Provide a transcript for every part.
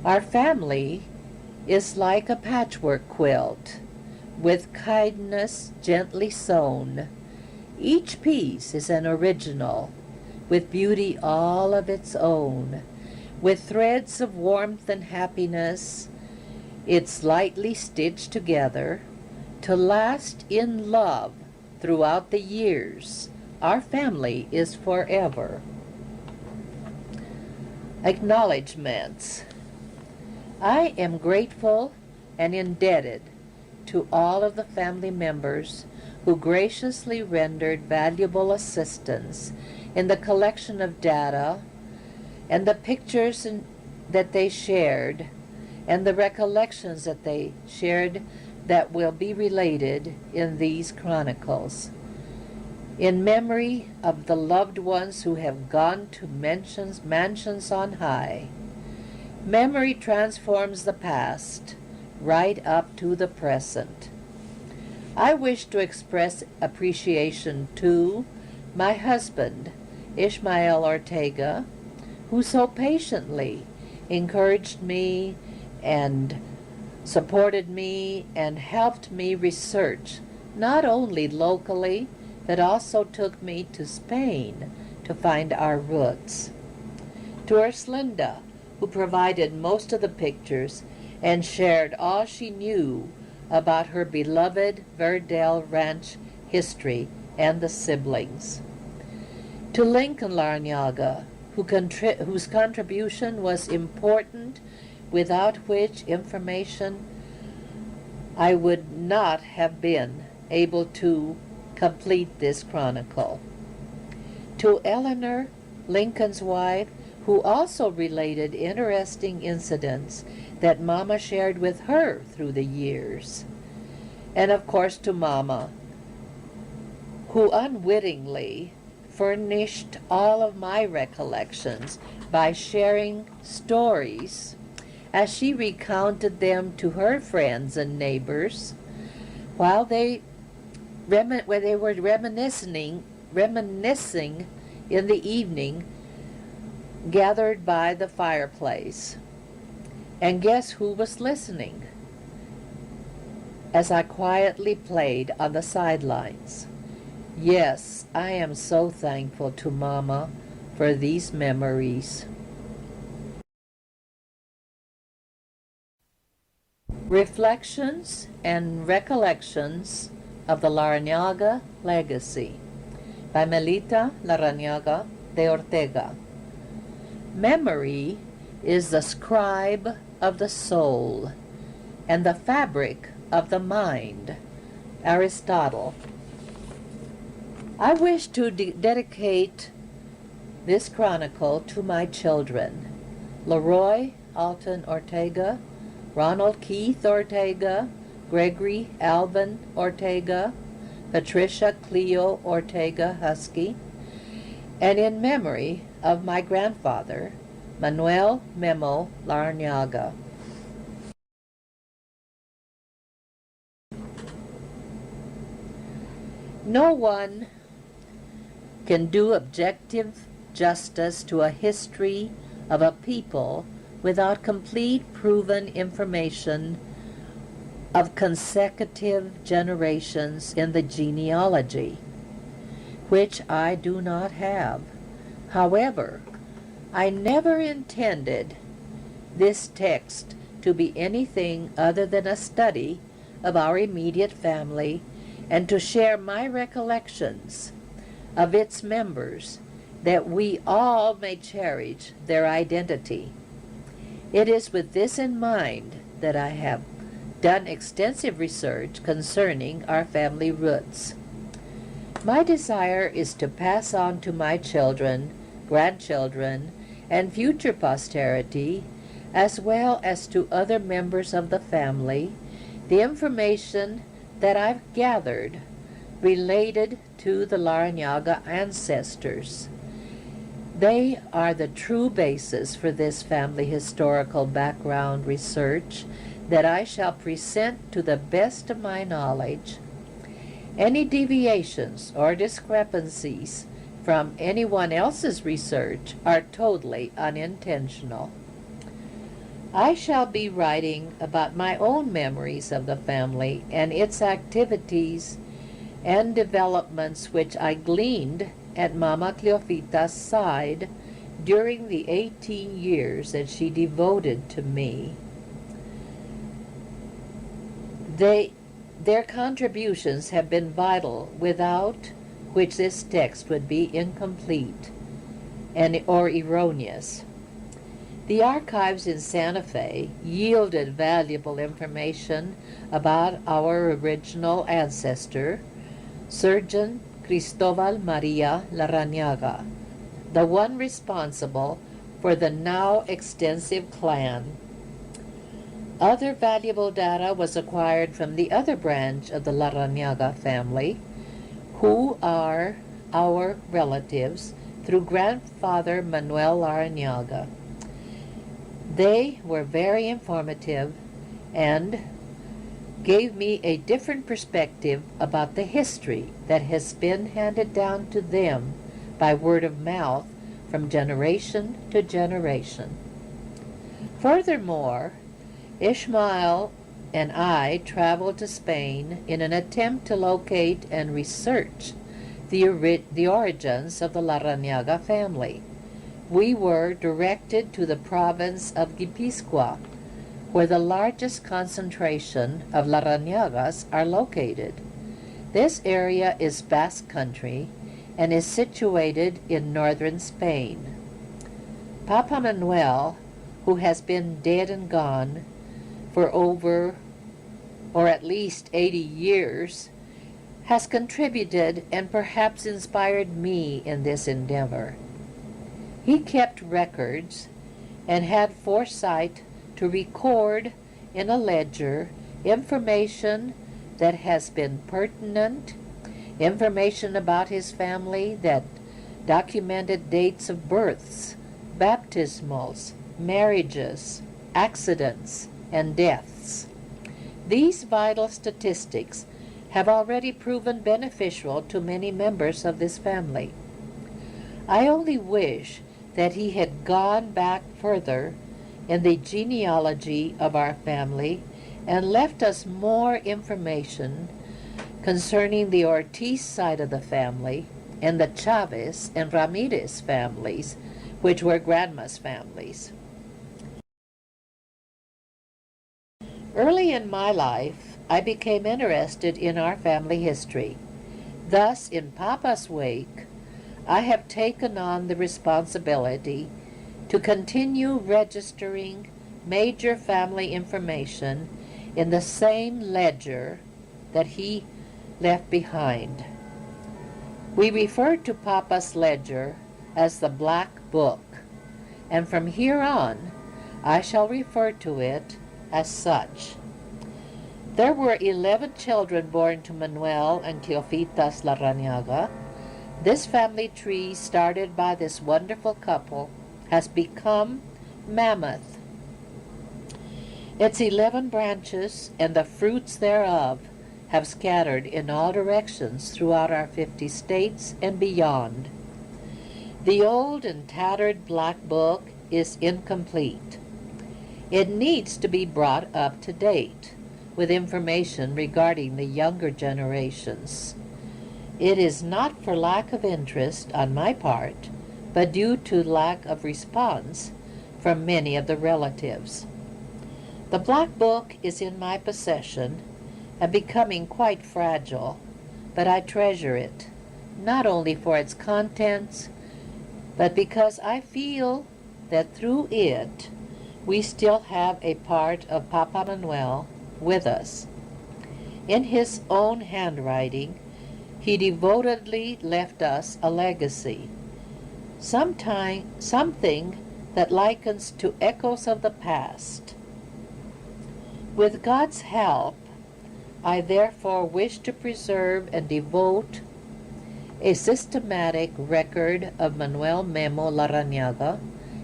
Our family is like a patchwork quilt, with kindness gently sewn. Each piece is an original, with beauty all of its own. With threads of warmth and happiness, it's lightly stitched together to last in love throughout the years. Our family is forever. Acknowledgements. I am grateful and indebted to all of the family members who graciously rendered valuable assistance in the collection of data and the pictures that they shared and the recollections that they shared that will be related in these chronicles. In memory of the loved ones who have gone to mansions on high, memory transforms the past right up to the present. I wish to express appreciation to my husband, Ishmael Ortega, who so patiently encouraged me and supported me and helped me research, not only locally, but also took me to Spain to find our roots. To Urslinda, who provided most of the pictures and shared all she knew about her beloved Verdell Ranch history and the siblings. To Lincoln Larrañaga, whose contribution was important, without which information I would not have been able to complete this chronicle. To Eleanor, Lincoln's wife, who also related interesting incidents that Mama shared with her through the years. And of course to Mama, who unwittingly furnished all of my recollections by sharing stories as she recounted them to her friends and neighbors while they were reminiscing in the evening gathered by the fireplace. And guess who was listening? As I quietly played on the sidelines. Yes, I am so thankful to Mama for these memories. Reflections and Recollections of the Larrañaga Legacy by melita1 de Ortega. Memory is the scribe of the soul and the fabric of the mind. Aristotle. I wish to dedicate this chronicle to my children, Leroy Alton Ortega, Ronald Keith Ortega, Gregory Alvin Ortega, Patricia Cleo Ortega Husky, and in memory of my grandfather, Manuel Memo Larrañaga. No one can do objective justice to a history of a people without complete proven information of consecutive generations in the genealogy, which I do not have. However, I never intended this text to be anything other than a study of our immediate family and to share my recollections of its members, that we all may cherish their identity. It is with this in mind that I have done extensive research concerning our family roots. My desire is to pass on to my children, grandchildren, and future posterity, as well as to other members of the family, the information that I've gathered related to the Larrañaga ancestors. They are the true basis for this family historical background research that I shall present to the best of my knowledge. Any deviations or discrepancies from anyone else's research are totally unintentional. I shall be writing about my own memories of the family and its activities and developments which I gleaned at Mama Cleofita's side during the 18 years that she devoted to me. Their contributions have been vital, without which this text would be incomplete or erroneous. The archives in Santa Fe yielded valuable information about our original ancestor, Surgeon Cristobal Maria Larrañaga, the one responsible for the now extensive clan. Other valuable data was acquired from the other branch of the Larrañaga family, who are our relatives through grandfather Manuel Larrañaga. They were very informative and gave me a different perspective about the history that has been handed down to them by word of mouth from generation to generation. Furthermore, Ishmael and I traveled to Spain in an attempt to locate and research the origins of the Larrañaga family. We were directed to the province of Guipúzcoa, where the largest concentration of Larrañagas are located. This area is Basque Country and is situated in northern Spain. Papa Manuel, who has been dead and gone for over or at least 80 years, has contributed and perhaps inspired me in this endeavor. He kept records and had foresight to record in a ledger information that has been pertinent, information about his family that documented dates of births, baptismals, marriages, accidents, and deaths. These vital statistics have already proven beneficial to many members of this family. I only wish that he had gone back further in the genealogy of our family and left us more information concerning the Ortiz side of the family and the Chavez and Ramirez families, which were Grandma's families. Early in my life, I became interested in our family history. Thus, in Papa's wake, I have taken on the responsibility to continue registering major family information in the same ledger that he left behind. We refer to Papa's ledger as the Black Book, and from here on, I shall refer to it as such. There were 11 children born to Manuel and Cleofitas Larrañaga. This family tree, started by this wonderful couple, has become mammoth. Its 11 branches and the fruits thereof have scattered in all directions throughout our 50 states and beyond. The old and tattered Black Book is incomplete. It needs to be brought up to date with information regarding the younger generations. It is not for lack of interest on my part, but due to lack of response from many of the relatives. The Black Book is in my possession and becoming quite fragile, but I treasure it, not only for its contents, but because I feel that through it we still have a part of Papa Manuel with us. In his own handwriting, he devotedly left us a legacy, something that likens to echoes of the past. With God's help, I therefore wish to preserve and devote a systematic record of Manuel Memo Larrañaga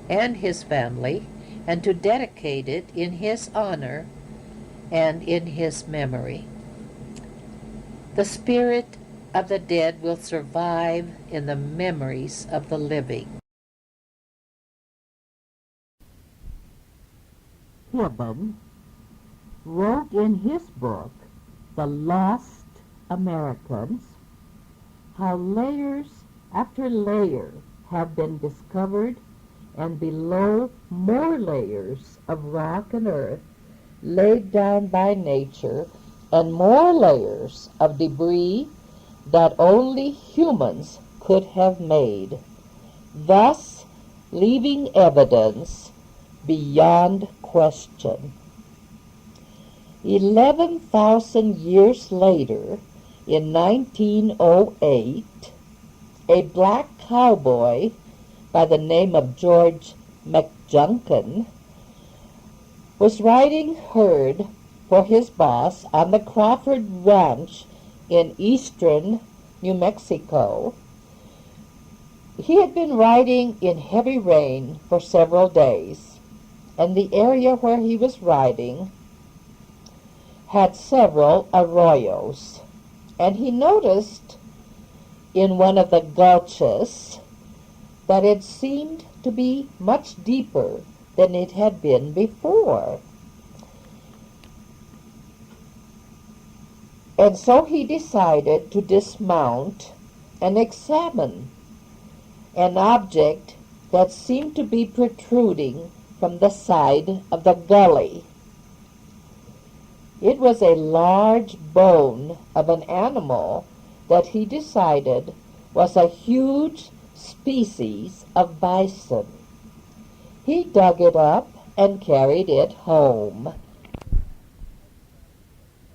and his family, and to dedicate it in his honor and in his memory. The spirit of the dead will survive in the memories of the living. Hibbam wrote in his book, The Lost Americans, how layers after layer have been discovered, and below more layers of rock and earth laid down by nature, and more layers of debris that only humans could have made, thus leaving evidence beyond question. 11,000 years later, in 1908, a black cowboy by the name of George McJunkin was riding herd for his boss on the Crawford Ranch in eastern New Mexico. He had been riding in heavy rain for several days, and the area where he was riding had several arroyos, and he noticed in one of the gulches that it seemed to be much deeper than it had been before. And so he decided to dismount and examine an object that seemed to be protruding from the side of the gully. It was a large bone of an animal that he decided was a huge species of bison. He dug it up and carried it home.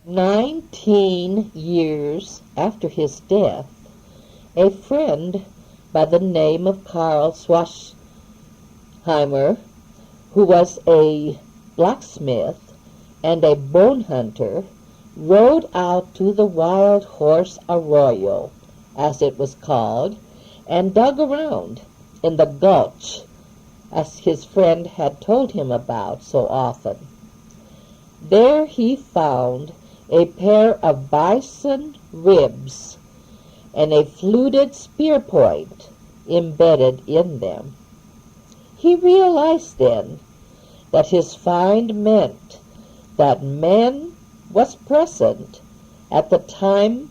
19 years after his death, a friend by the name of Karl Schwachheimer, who was a blacksmith and a bone hunter, rode out to the Wild Horse Arroyo, as it was called, and dug around in the gulch, as his friend had told him about so often. There he found a pair of bison ribs and a fluted spear point embedded in them. He realized then that his find meant that man was present at the time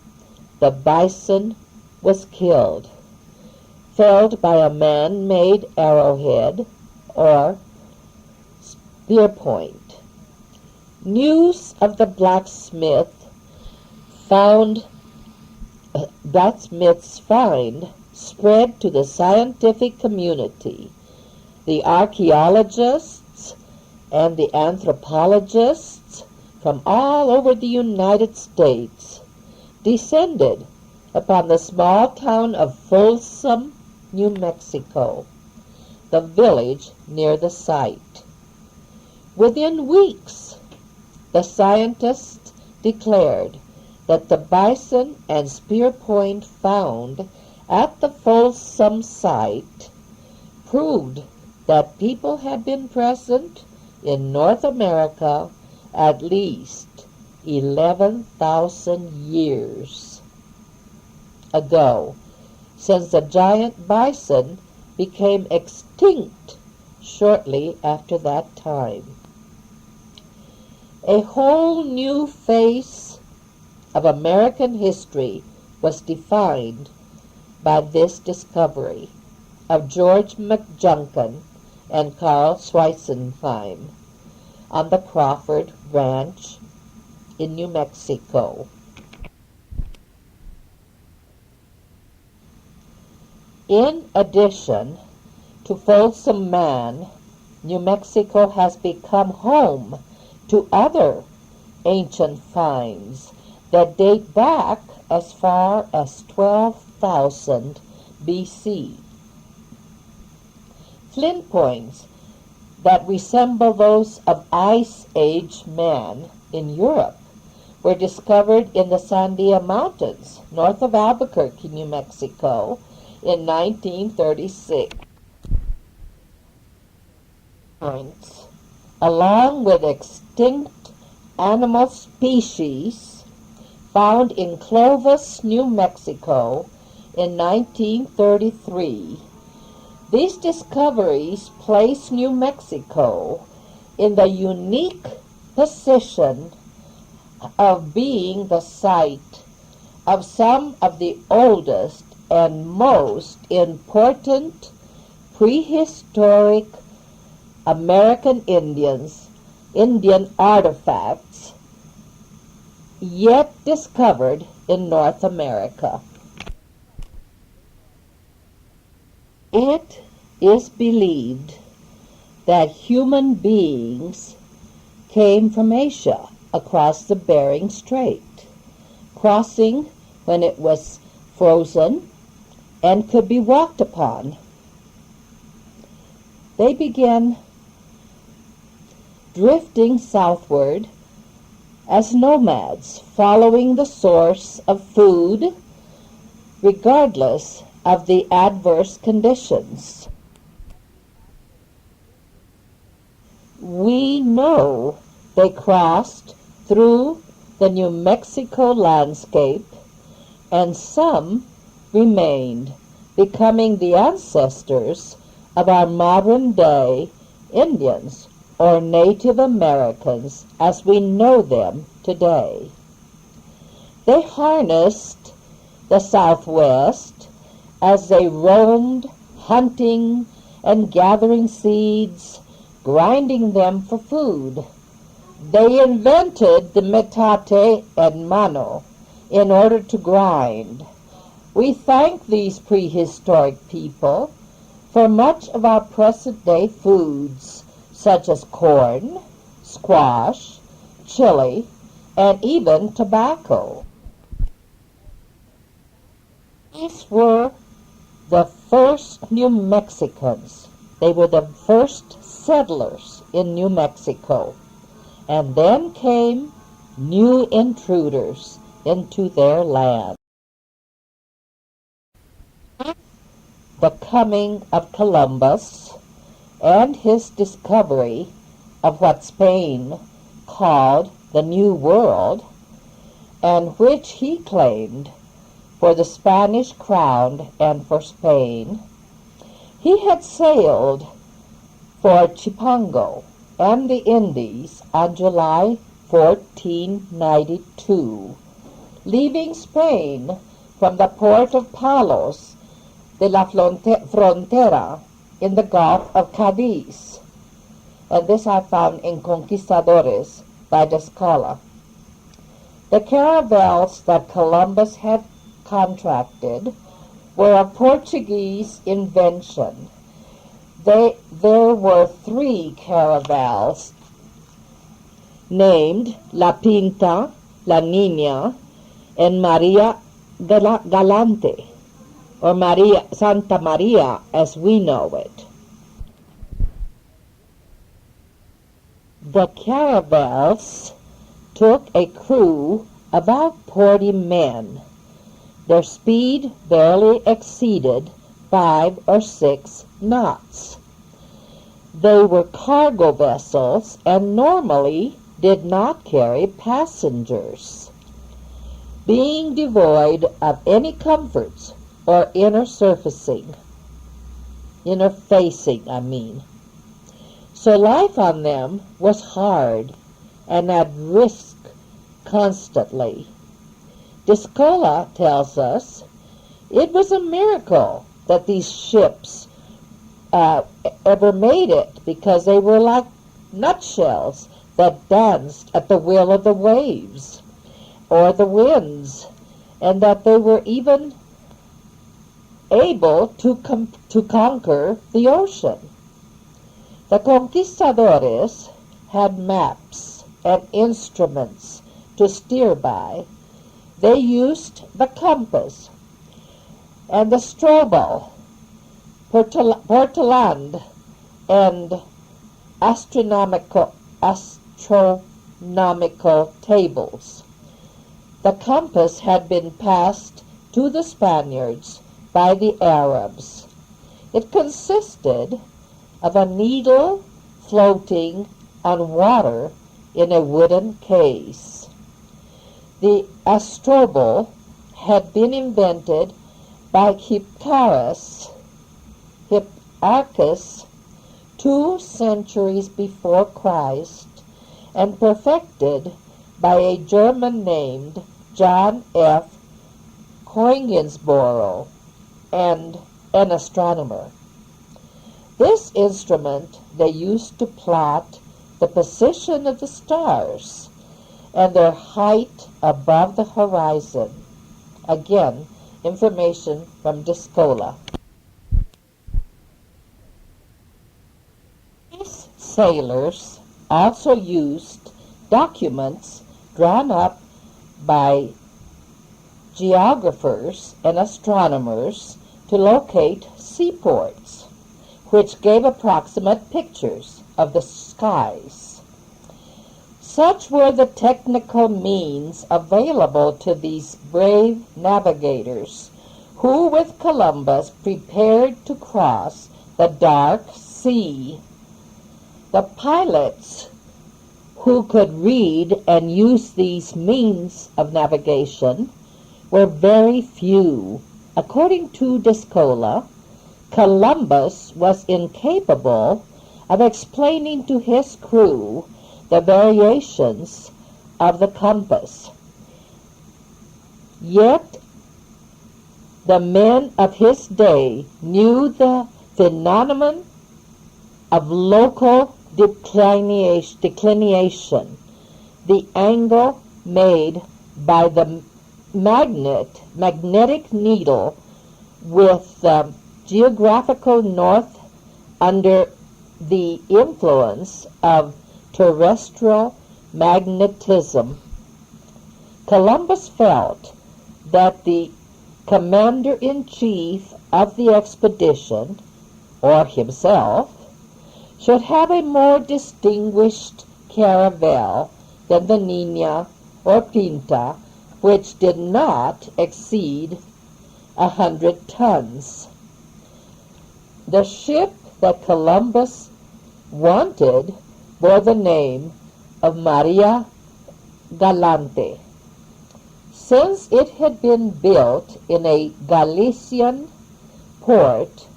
the bison was killed, felled by a man-made arrowhead or spear point. News of the blacksmith's find spread to the scientific community. The archaeologists and the anthropologists from all over the United States descended upon the small town of Folsom, New Mexico, the village near the site. Within weeks, the scientists declared that the bison and spear point found at the Folsom site proved that people had been present in North America at least 11,000 years ago, since the giant bison became extinct shortly after that time. A whole new phase of American history was defined by this discovery of George McJunkin and Karl Schwachheim on the Crawford Ranch in New Mexico. In addition to Folsom Man, New Mexico has become home to other ancient finds that date back as far as 12,000 BC. Flint points that resemble those of Ice Age man in Europe were discovered in the Sandia Mountains, north of Albuquerque, New Mexico, in 1936. Points, along with extinct animal species found in Clovis, New Mexico in 1933. These discoveries place New Mexico in the unique position of being the site of some of the oldest and most important prehistoric American Indian artifacts yet discovered in North America. It is believed that human beings came from Asia across the Bering Strait, crossing when it was frozen and could be walked upon. They began drifting southward as nomads, following the source of food regardless of the adverse conditions. We know they crossed through the New Mexico landscape, and some remained, becoming the ancestors of our modern-day Indians or Native Americans as we know them today. They harnessed the Southwest as they roamed, hunting and gathering seeds, grinding them for food. They invented the metate and mano in order to grind. We thank these prehistoric people for much of our present-day foods, such as corn, squash, chili, and even tobacco. These were the first New Mexicans. They were the first settlers in New Mexico. And then came new intruders into their land. The coming of Columbus and his discovery of what Spain called the New World, and which he claimed for the Spanish crown and for Spain, he had sailed for Chipango and the Indies on July 1492, leaving Spain from the port of Palos de la Frontera in the Gulf of Cadiz. And this I found in Conquistadores by Descala. The caravels that Columbus had contracted were a Portuguese invention. There were 3 caravels named La Pinta, La Niña, and Maria Galante, or Santa Maria as we know it. The caravels took a crew of about 40 men. Their speed barely exceeded 5 or 6 knots. They were cargo vessels and normally did not carry passengers, being devoid of any comforts or interfacing, So life on them was hard and at risk constantly. Descola tells us it was a miracle that these ships ever made it, because they were like nutshells that danced at the will of the waves or the winds, and that they were even able to conquer the ocean. The conquistadores had maps and instruments to steer by. They used the compass and the strobel, portoland, and astronomical tables. The compass had been passed to the Spaniards by the Arabs. It consisted of a needle floating on water in a wooden case. The astrobal had been invented by Hipparchus 2 centuries before Christ and perfected by a German named John F. Koingensborough and an astronomer. This instrument they used to plot the position of the stars and their height above the horizon. Again, information from Discola. These sailors also used documents drawn up by geographers and astronomers to locate seaports, which gave approximate pictures of the skies. Such were the technical means available to these brave navigators who with Columbus prepared to cross the dark sea. The pilots who could read and use these means of navigation were very few. According to Discola, Columbus was incapable of explaining to his crew the variations of the compass. Yet the men of his day knew the phenomenon of local declination, the angle made by the magnetic needle with the geographical north under the influence of terrestrial magnetism. Columbus felt that the commander-in-chief of the expedition, or himself, should have a more distinguished caravel than the Nina or Pinta, which did not exceed 100 tons. The ship that Columbus wanted bore the name of Maria Galante. Since it had been built in a Galician port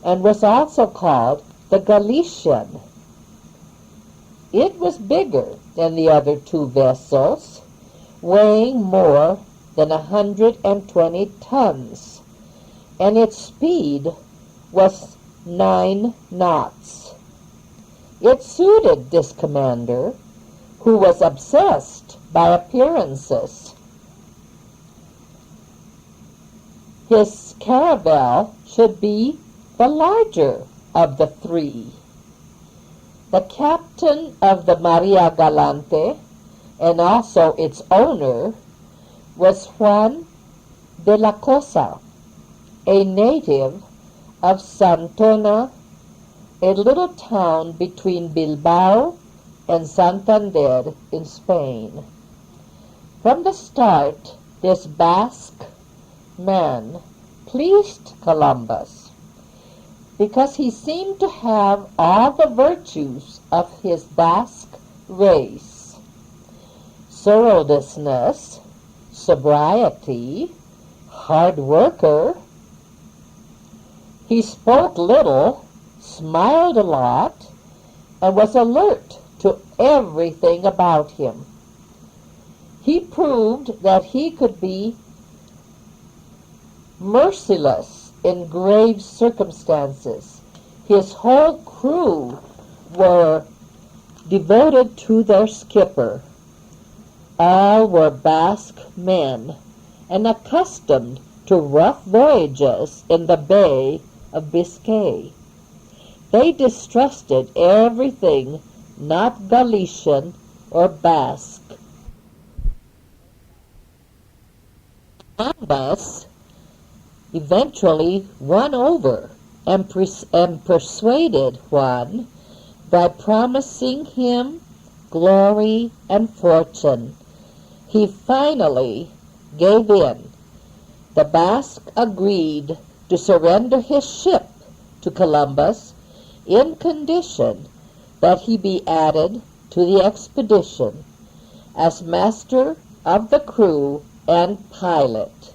and was also called the Galician, it was bigger than the other 2 vessels, weighing more than 120 tons, and its speed was 9 knots. It suited this commander, who was obsessed by appearances. His caravel should be the larger of the 3. The captain of the Maria Galante, and also its owner, was Juan de la Cosa, a native of Santona, a little town between Bilbao and Santander in Spain. From the start, this Basque man pleased Columbus because he seemed to have all the virtues of his Basque race: surreptitiousness, sobriety, hard worker. He spoke little, smiled a lot, and was alert to everything about him. He proved that he could be merciless in grave circumstances. His whole crew were devoted to their skipper. All were Basque men and accustomed to rough voyages in the Bay of Biscay. They distrusted everything not Galician or Basque. Columbus eventually won over and persuaded Juan by promising him glory and fortune. He finally gave in. The Basque agreed to surrender his ship to Columbus in condition that he be added to the expedition as master of the crew and pilot,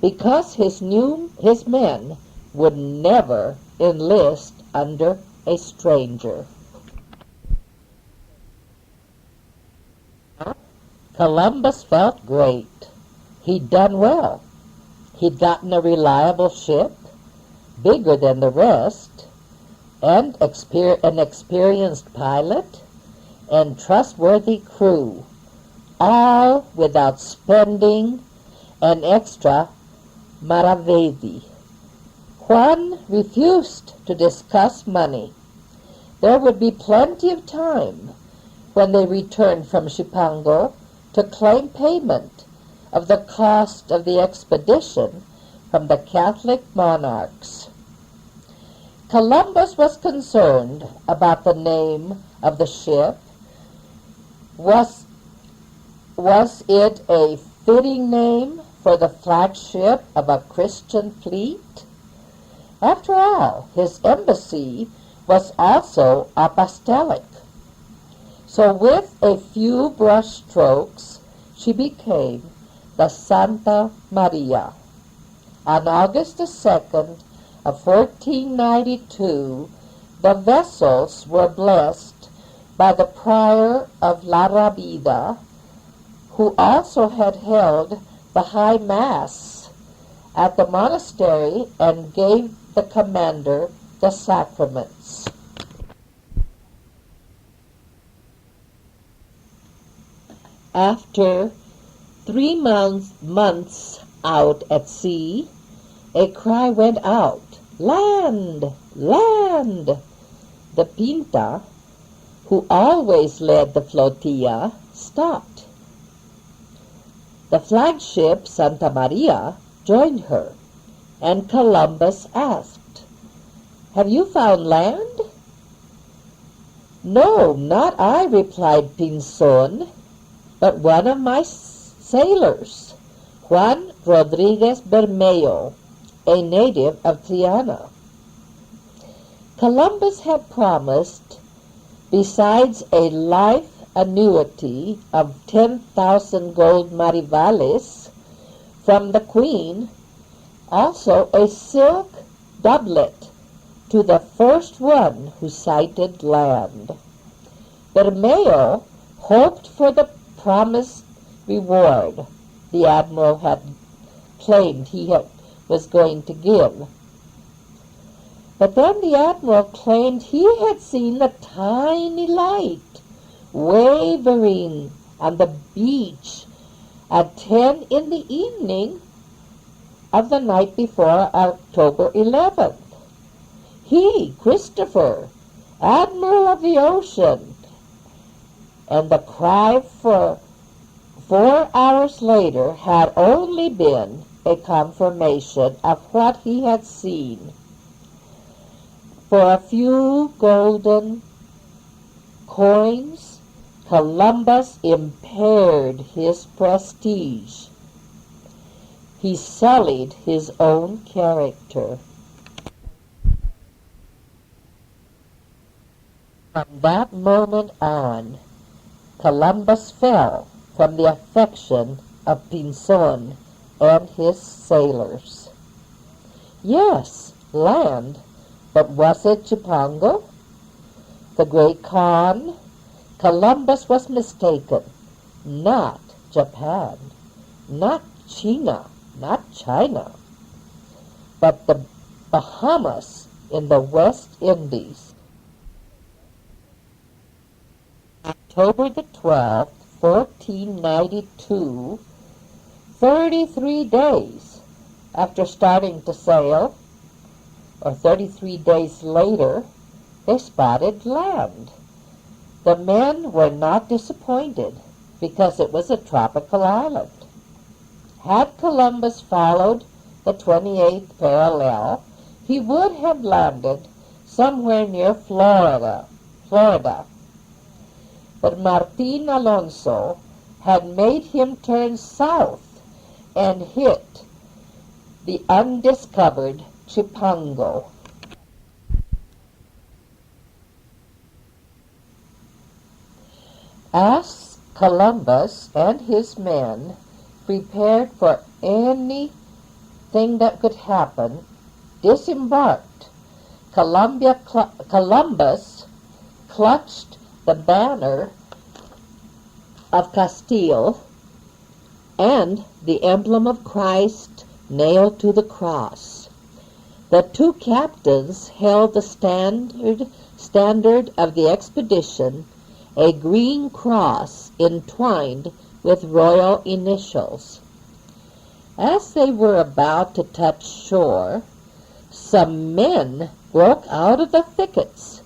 because his men would never enlist under a stranger. Columbus felt great. He'd done well. He'd gotten a reliable ship, bigger than the rest, and an experienced pilot and trustworthy crew, all without spending an extra maravedi. Juan refused to discuss money. There would be plenty of time when they returned from Chipango to claim payment of the cost of the expedition from the Catholic monarchs. Columbus was concerned about the name of the ship. Was it a fitting name for the flagship of a Christian fleet? After all, his embassy was also apostolic. So with a few brush strokes, she became the Santa Maria. On August the 2nd of 1492, the vessels were blessed by the prior of La Rabida, who also had held the high mass at the monastery and gave the commander the sacraments. After 3 months out at sea, a cry went out, "Land! Land!" The Pinta, who always led the flotilla, stopped. The flagship Santa Maria joined her, and Columbus asked, "Have you found land?" "No, not I," replied Pinzon, "but one of my sailors, Juan Rodriguez Bermeo, a native of Triana." Columbus had promised, besides a life annuity of 10,000 gold marivales from the Queen, also a silk doublet to the first one who sighted land. Bermeo hoped for the promised reward the admiral had claimed was going to give. But then the admiral claimed he had seen a tiny light wavering on the beach at 10 in the evening of the night before October 11th. He, Christopher, Admiral of the Ocean, and the cry for 4 hours later had only been a confirmation of what he had seen. For a few golden coins, Columbus impaired his prestige. He sullied his own character. From that moment on, Columbus fell from the affection of Pinzon and his sailors. Yes, land, but was it Chipango? The great Khan? Columbus was mistaken. Not Japan, not China, but the Bahamas in the West Indies. October the 12th, 1492, 33 days after starting to sail, or 33 days later, they spotted land. The men were not disappointed because it was a tropical island. Had Columbus followed the 28th parallel, he would have landed somewhere near Florida. But Martin Alonso had made him turn south and hit the undiscovered Chipango. As Columbus and his men prepared for anything that could happen, disembarked, Columbus clutched the banner of Castile and the emblem of Christ nailed to the cross. The two captains held the standard of the expedition, a green cross entwined with royal initials. As they were about to touch shore, some men broke out of the thickets.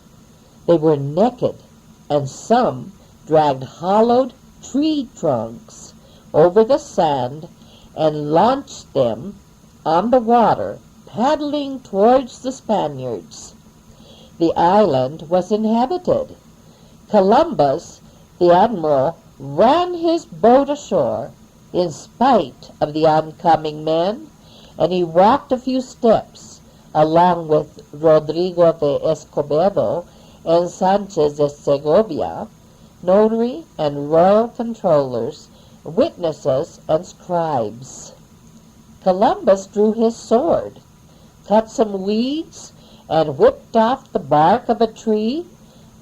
They were naked, and some dragged hollowed tree trunks over the sand and launched them on the water, paddling towards the Spaniards. The island was inhabited. Columbus, the admiral, ran his boat ashore in spite of the oncoming men, and he walked a few steps along with Rodrigo de Escobedo and Sanchez de Segovia, notary and royal controllers, witnesses, and scribes. Columbus drew his sword, cut some weeds, and whipped off the bark of a tree.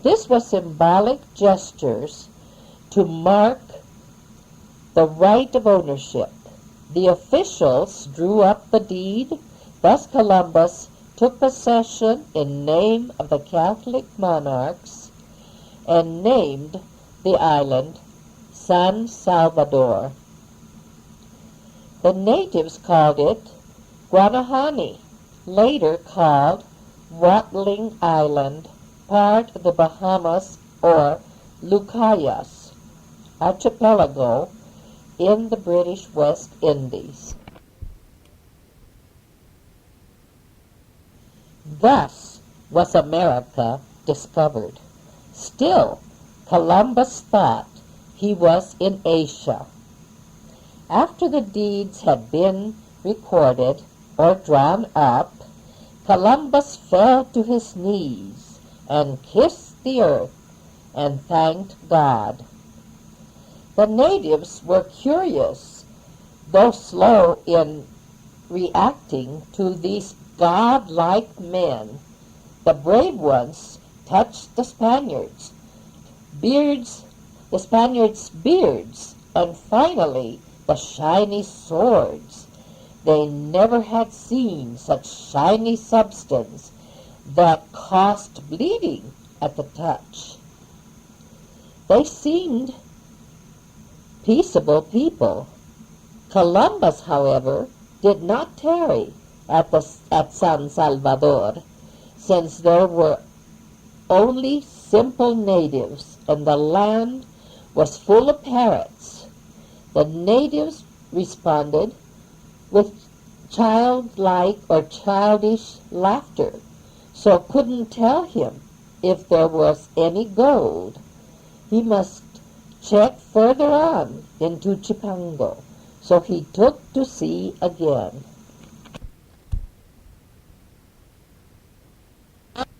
This was symbolic gestures to mark the right of ownership. The officials drew up the deed. Thus Columbus took possession in name of the Catholic monarchs and named the island San Salvador. The natives called it Guanahani, later called Watling Island, part of the Bahamas or Lucayas archipelago in the British West Indies. Thus was America discovered. Still, Columbus thought he was in Asia. After the deeds had been recorded or drawn up, Columbus fell to his knees and kissed the earth and thanked God. The natives were curious, though slow in reacting to these godlike men. The brave ones touched the Spaniards' beards, and finally the shiny swords. They never had seen such shiny substance that caused bleeding at the touch. They seemed peaceable people. Columbus, however, did not tarry at San Salvador, since there were only simple natives and the land was full of parrots. The natives responded with childlike or childish laughter, so couldn't tell him if there was any gold. He must check further on into Chipango, so he took to sea again.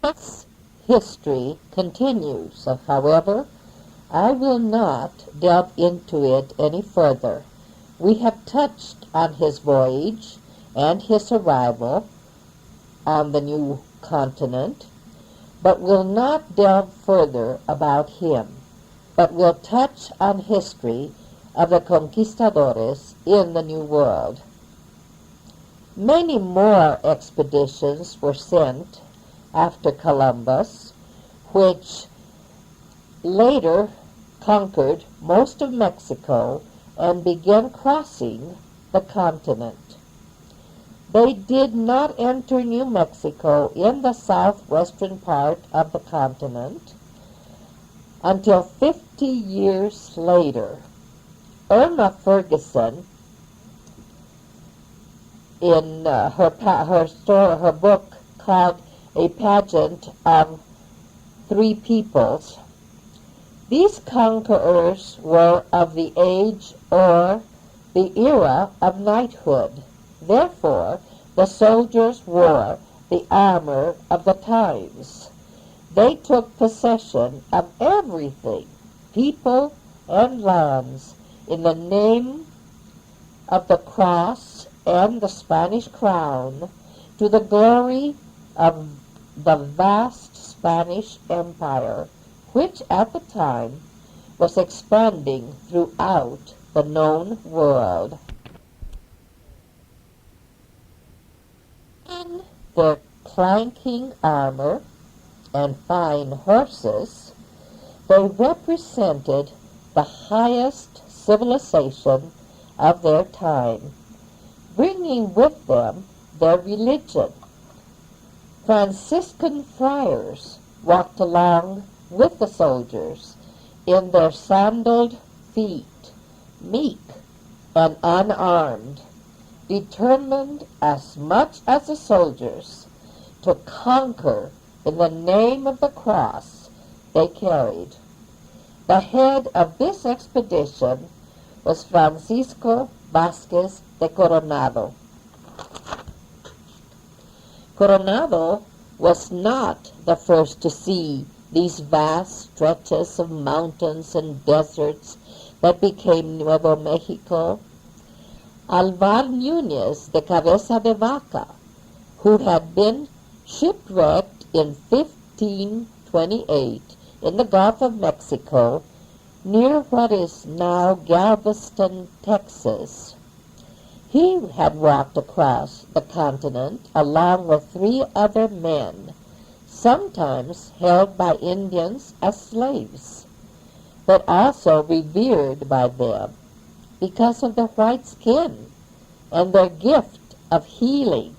This history continues, however, I will not delve into it any further. We have touched on his voyage and his arrival on the new continent, but will not delve further about him, but will touch on history of the conquistadores in the New World. Many more expeditions were sent after Columbus, which later conquered most of Mexico and began crossing the continent. They did not enter New Mexico in the southwestern part of the continent until 50 years later. Irma Ferguson, in her book called A Pageant of Three Peoples, these conquerors were of the age or the era of knighthood. Therefore, the soldiers wore the armor of the times. They took possession of everything, people and lands, in the name of the cross and the Spanish crown, to the glory of the vast Spanish Empire, which at the time was expanding throughout the known world. In their clanking armor and fine horses, they represented the highest civilization of their time, bringing with them their religion. Franciscan friars walked along with the soldiers in their sandaled feet, meek and unarmed, determined as much as the soldiers to conquer in the name of the cross they carried. The head of this expedition was Francisco Vázquez de Coronado. Coronado was not the first to see these vast stretches of mountains and deserts that became Nuevo Mexico. Alvar Núñez de Cabeza de Vaca, who had been shipwrecked in 1528 in the Gulf of Mexico, near what is now Galveston, Texas. He had walked across the continent along with 3 other men, sometimes held by Indians as slaves, but also revered by them because of their white skin and their gift of healing.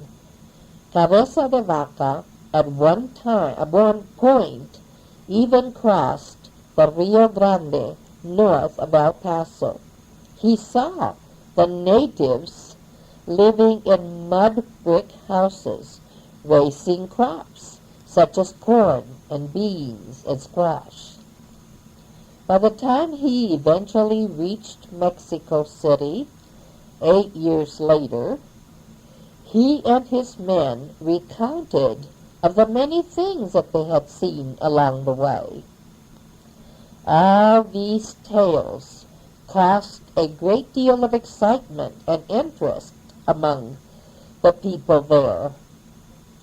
Cabeza de Vaca at one point even crossed the Rio Grande north of El Paso. He saw the natives living in mud brick houses, raising crops such as corn and beans and squash. By the time he eventually reached Mexico City, 8 years later, he and his men recounted of the many things that they had seen along the way. All these tales caused a great deal of excitement and interest among the people there.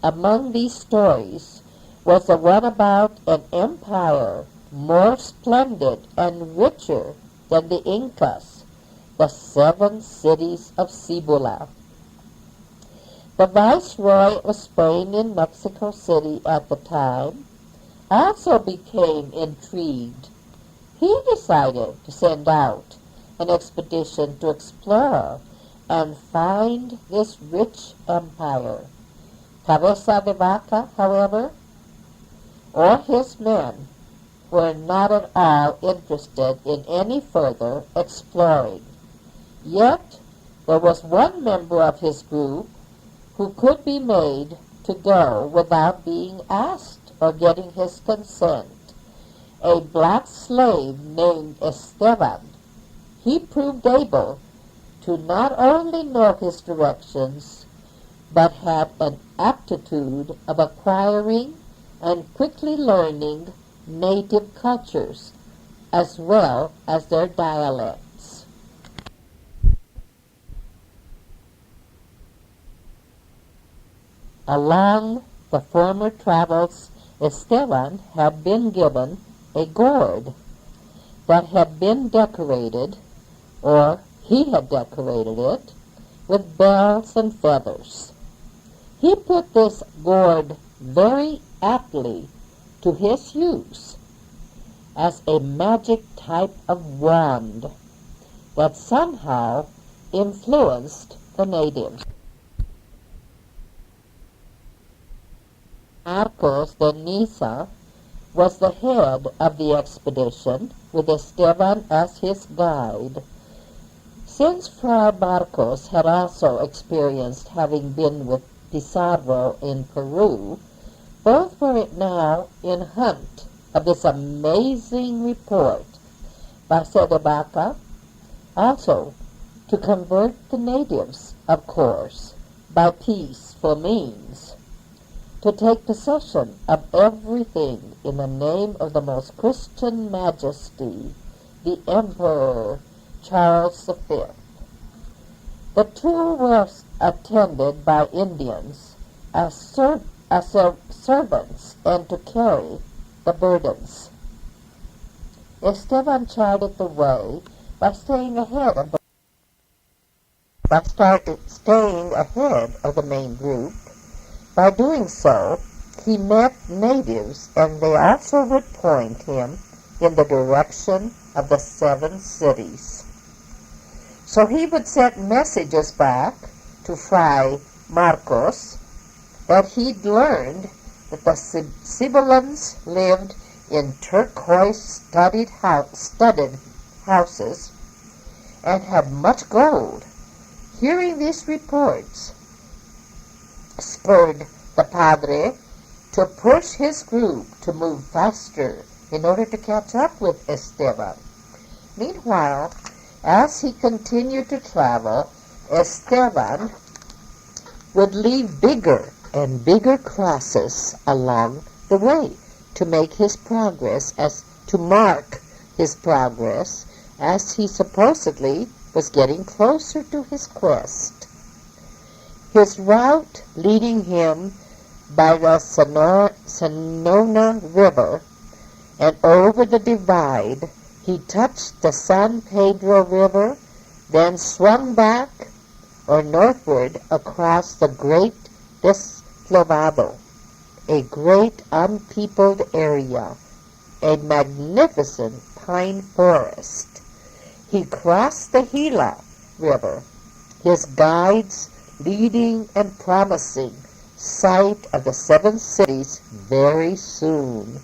Among these stories was the one about an empire more splendid and richer than the Incas, the 7 cities of Cibola. The Viceroy of Spain in Mexico City at the time also became intrigued. He decided to send out an expedition to explore and find this rich empire. Cabeza de Vaca, however, or his men, were not at all interested in any further exploring. Yet there was one member of his group who could be made to go without being asked or getting his consent, a black slave named Esteban. He proved able to not only know his directions, but had an aptitude of acquiring and quickly learning native cultures as well as their dialects. Along the former travels, Esteban had been given a gourd that had been decorated, or he had decorated it, with bells and feathers. He put this gourd very aptly to his use as a magic type of wand that somehow influenced the natives. Marcos de Niza was the head of the expedition, with Esteban as his guide. Since Fray Marcos had also experienced having been with Pizarro in Peru, both were now in hunt of this amazing report by de Vaca, also to convert the natives, of course, by peaceful means, to take possession of everything in the name of the most Christian Majesty, the Emperor Charles V. The tour was attended by Indians as as servants and to carry the burdens. Esteban charted the way by staying ahead of the main group. By doing so, he met natives, and they also would point him in the direction of the 7 cities. So he would send messages back to Fray Marcos that he'd learned that the Sibilans lived in turquoise-studded houses and had much gold. Hearing these reports spurred the padre to push his group to move faster in order to catch up with Esteban. Meanwhile, as he continued to travel, Esteban would leave bigger and bigger crosses along the way to mark his progress as he supposedly was getting closer to his quest. His route leading him by the Sonona River and over the divide, he touched the San Pedro River, then swung back or northward across the Great Despoblado, a great unpeopled area, a magnificent pine forest. He crossed the Gila River, his guides leading and promising sight of the 7 cities very soon,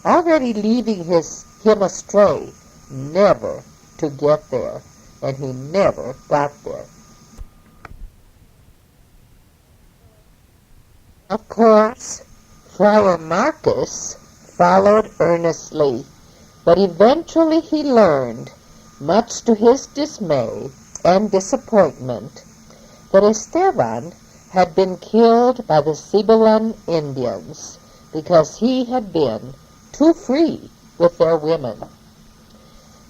already leading him astray, never to get there, and he never got there. Of course, Friar Marcus followed earnestly, but eventually he learned, much to his dismay and disappointment, that Esteban had been killed by the Sibilan Indians because he had been too free with their women.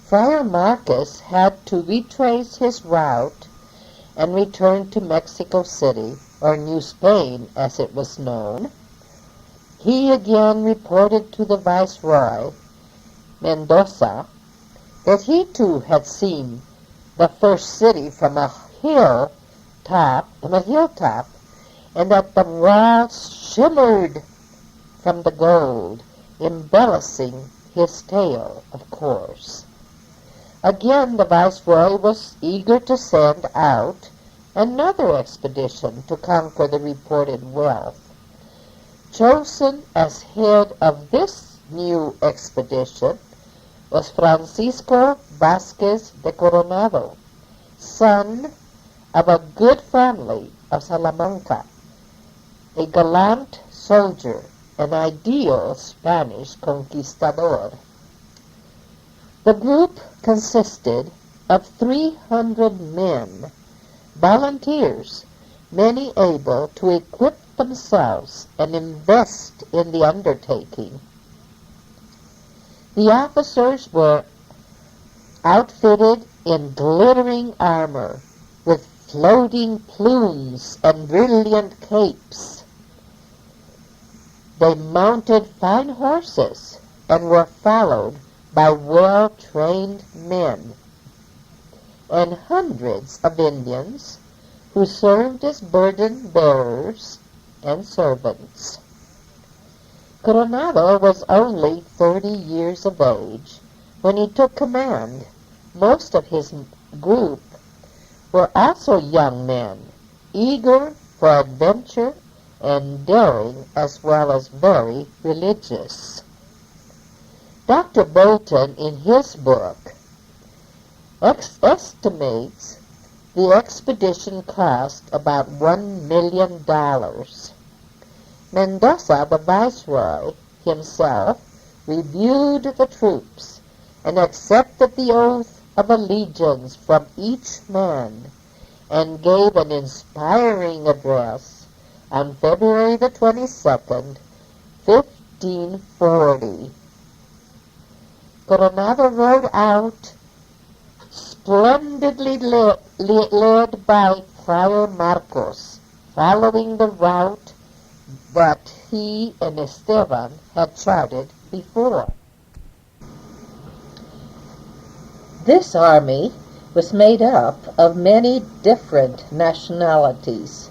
Friar Marcus had to retrace his route and return to Mexico City, or New Spain as it was known. He again reported to the Viceroy, Mendoza, that he too had seen the first city from a hilltop, and that the walls shimmered from the gold, embellishing his tale, of course. Again the Viceroy was eager to send out another expedition to conquer the reported wealth. Chosen as head of this new expedition was Francisco Vázquez de Coronado, son of a good family of Salamanca, a gallant soldier, an ideal Spanish conquistador. The group consisted of 300 men, volunteers, many able to equip themselves and invest in the undertaking. The officers were outfitted in glittering armor, with floating plumes and brilliant capes. They mounted fine horses and were followed by well-trained men, and hundreds of Indians who served as burden-bearers and servants. Coronado was only 30 years of age when he took command. Most of his group were also young men, eager for adventure and daring, as well as very religious. Dr. Bolton, in his book, estimates the expedition cost about $1 million. Mendoza, the Viceroy, himself reviewed the troops and accepted the oath of allegiance from each man and gave an inspiring address on February the 22nd, 1540. Coronado rode out, splendidly led by Friar Marcos, following the route what he and Esteban had charted before. This army was made up of many different nationalities: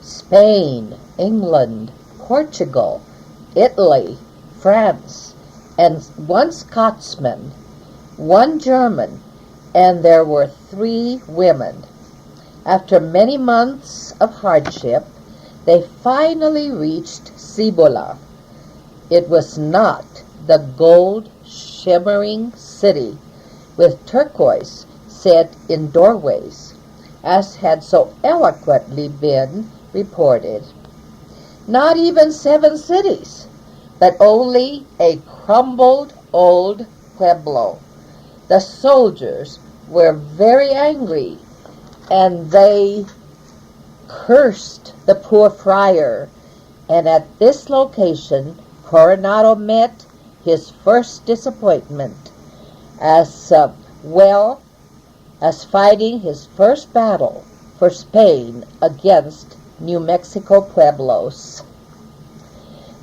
Spain, England, Portugal, Italy, France, and one Scotsman, one German, and there were 3 women. After many months of hardship, they finally reached Cibola. It was not the gold shimmering city with turquoise set in doorways, as had so eloquently been reported. Not even 7 cities, but only a crumbled old pueblo. The soldiers were very angry, and they cursed the poor friar, and at this location Coronado met his first disappointment, as well as fighting his first battle for Spain against New Mexico pueblos.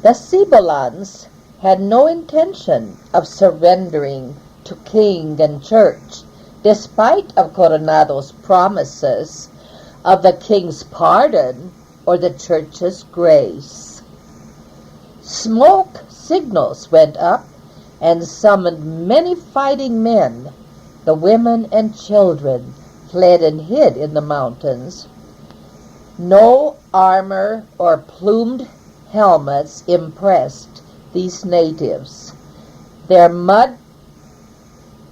The Cibolans had no intention of surrendering to king and church, despite of Coronado's promises of the king's pardon or the church's grace. Smoke signals went up and summoned many fighting men. The women and children fled and hid in the mountains. No armor or plumed helmets impressed these natives. Their mud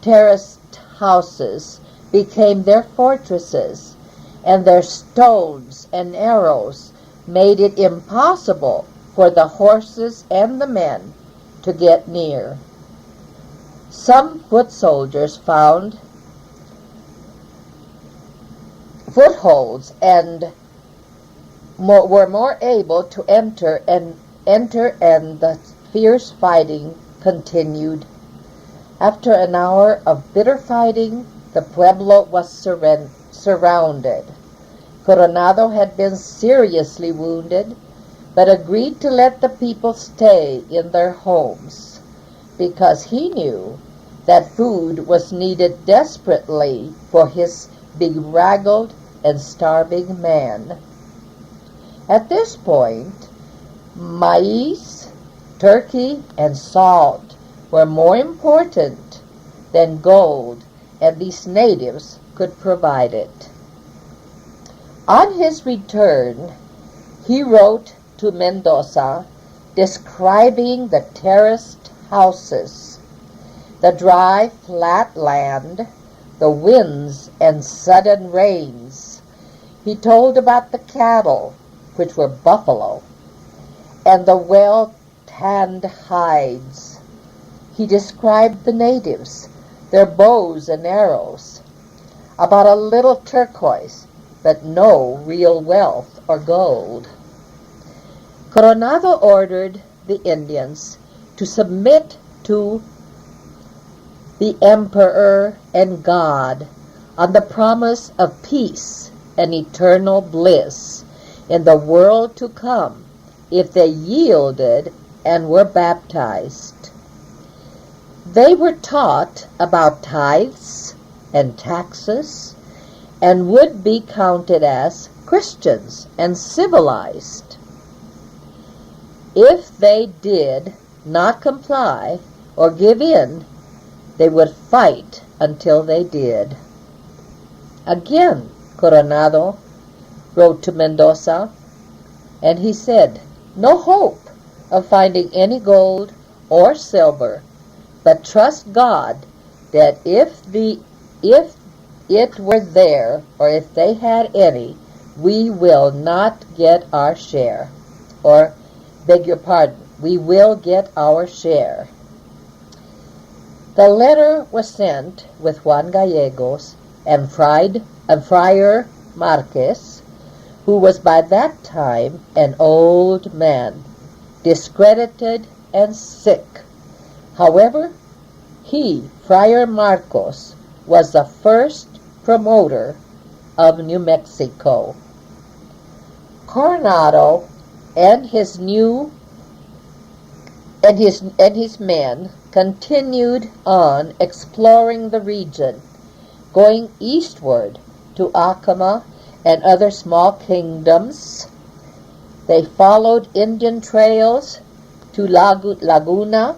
terraced houses became their fortresses, and their stones and arrows made it impossible for the horses and the men to get near. Some foot soldiers found footholds and were more able to enter, and the fierce fighting continued. After an hour of bitter fighting, the pueblo was surrounded. Coronado had been seriously wounded, but agreed to let the people stay in their homes, because he knew that food was needed desperately for his bedraggled and starving man. At this point, maize, turkey, and salt were more important than gold, and these natives could provide it. On his return, he wrote to Mendoza describing the terraced houses, the dry, flat land, the winds and sudden rains. He told about the cattle, which were buffalo, and the well-tanned hides. He described the natives, their bows and arrows, about a little turquoise, but no real wealth or gold. Coronado ordered the Indians to submit to the emperor and God on the promise of peace and eternal bliss in the world to come if they yielded and were baptized. They were taught about tithes and taxes and would be counted as Christians and civilized. If they did not comply or give in, they would fight until they did. Again, Coronado wrote to Mendoza, and he said, "No hope of finding any gold or silver, but trust God that if it were there, or if they had any, we will not get our share." Or, beg your pardon, we will get our share. The letter was sent with Juan Gallegos and Friar Marquez, who was by that time an old man, discredited and sick. However, he, Friar Marcos, was the first promoter of New Mexico. Coronado and his men continued on exploring the region, going eastward to Acoma and other small kingdoms. They followed Indian trails to Laguna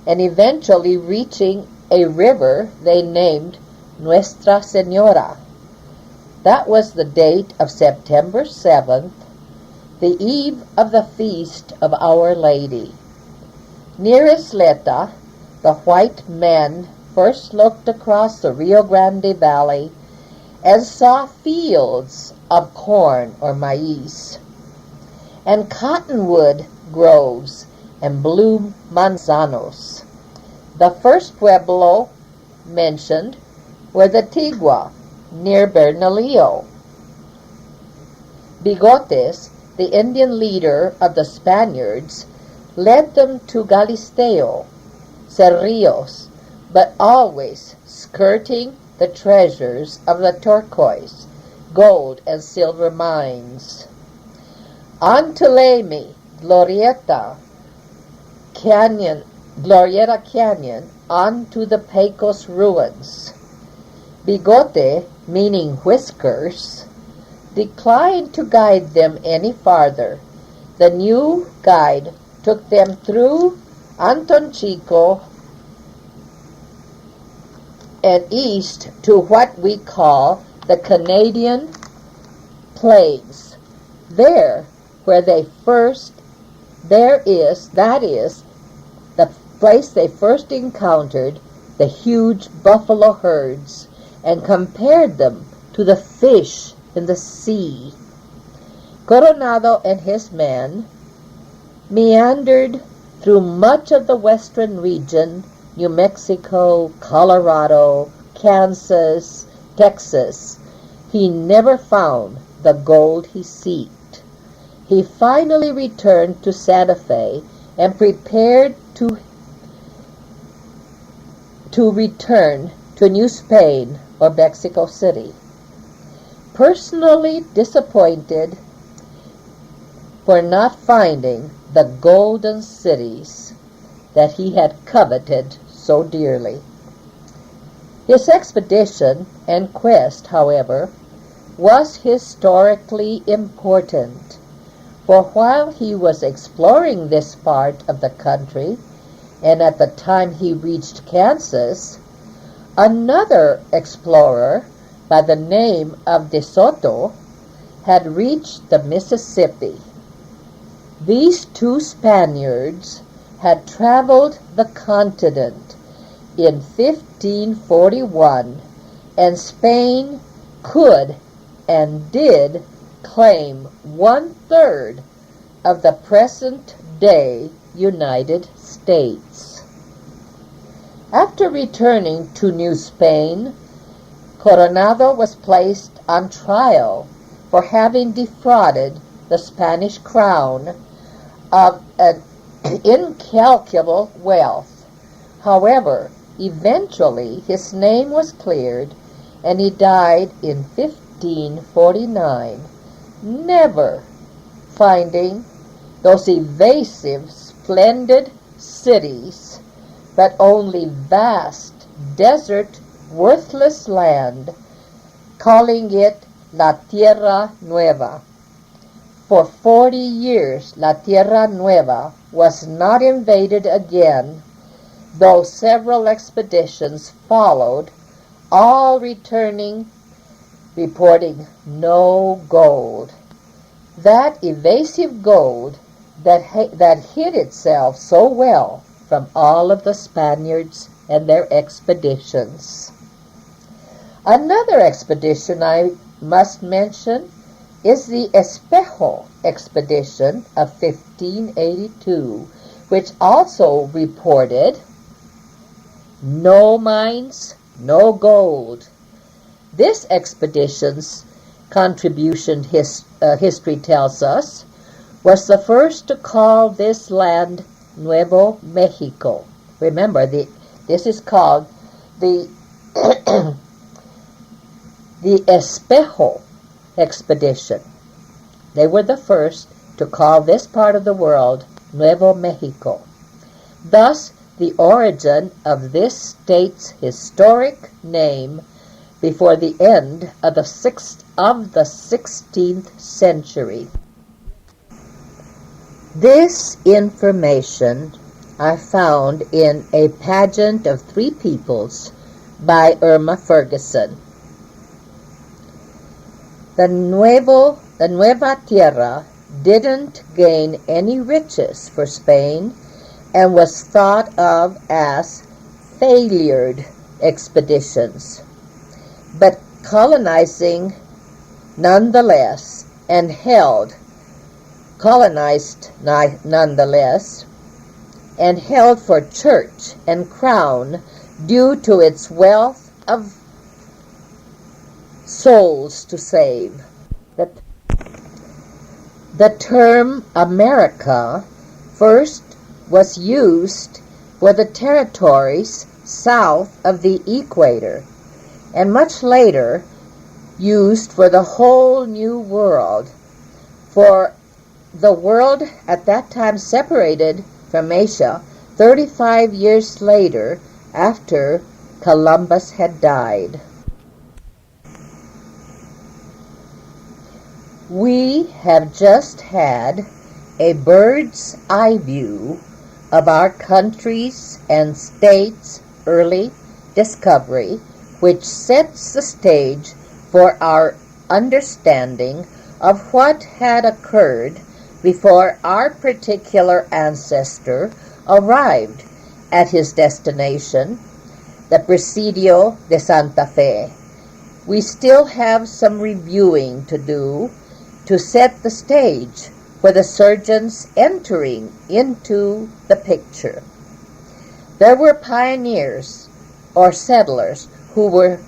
and eventually reaching a river they named Nuestra Señora. That was the date of September 7th, the eve of the feast of Our Lady. Near Isleta, the white men first looked across the Rio Grande Valley and saw fields of corn or maíz, and cottonwood groves and blue manzanos. The first pueblo mentioned were the Tigua, near Bernalillo. Bigotes, the Indian leader of the Spaniards, led them to Galisteo, Cerrillos, but always skirting the treasures of the turquoise, gold, and silver mines. On to Lamy, Glorieta Canyon, on to the Pecos ruins. Bigote, meaning whiskers, declined to guide them any farther. The new guide took them through Antonchico and east to what we call the Canadian Plains. That is the place they first encountered the huge buffalo herds and compared them to the fish in the sea. Coronado and his men meandered through much of the western region, New Mexico, Colorado, Kansas, Texas. He never found the gold he sought. He finally returned to Santa Fe and prepared to return to New Spain or Mexico City. Personally disappointed for not finding the golden cities that he had coveted so dearly. His expedition and quest, however, was historically important, for while he was exploring this part of the country, and at the time he reached Kansas, another explorer by the name of De Soto had reached the Mississippi. These two Spaniards had traveled the continent in 1541, and Spain could and did claim 1/3 of the present-day United States. After returning to New Spain, Coronado was placed on trial for having defrauded the Spanish crown of an incalculable wealth. However, eventually his name was cleared, and he died in 1549, never finding those evasive, splendid cities, but only vast, desert, worthless land, calling it La Tierra Nueva. For 40 years, La Tierra Nueva was not invaded again, though several expeditions followed, all returning, reporting no gold. That evasive gold that hid itself so well from all of the Spaniards and their expeditions. Another expedition I must mention is the Espejo expedition of 1582, which also reported no mines, no gold. This expedition's contribution, history tells us, was the first to call this land Nuevo Mexico. Remember, this is called the the Espejo expedition. They were the first to call this part of the world Nuevo Mexico. Thus, the origin of this state's historic name before the end of the 16th century. This information I found in A Pageant of Three Peoples by Irma Ferguson. The Nueva Tierra didn't gain any riches for Spain and was thought of as failured expeditions, but colonized nonetheless and held for church and crown due to its wealth of souls to save. The term America first was used for the territories south of the equator, and much later used for the whole New World, for the world at that time separated from Asia 35 years later after Columbus had died. We have just had a bird's eye view of our country's and state's early discovery, which sets the stage for our understanding of what had occurred before our particular ancestor arrived at his destination, the Presidio de Santa Fe. We still have some reviewing to do to set the stage for the surgeons entering into the picture. There were pioneers or settlers who were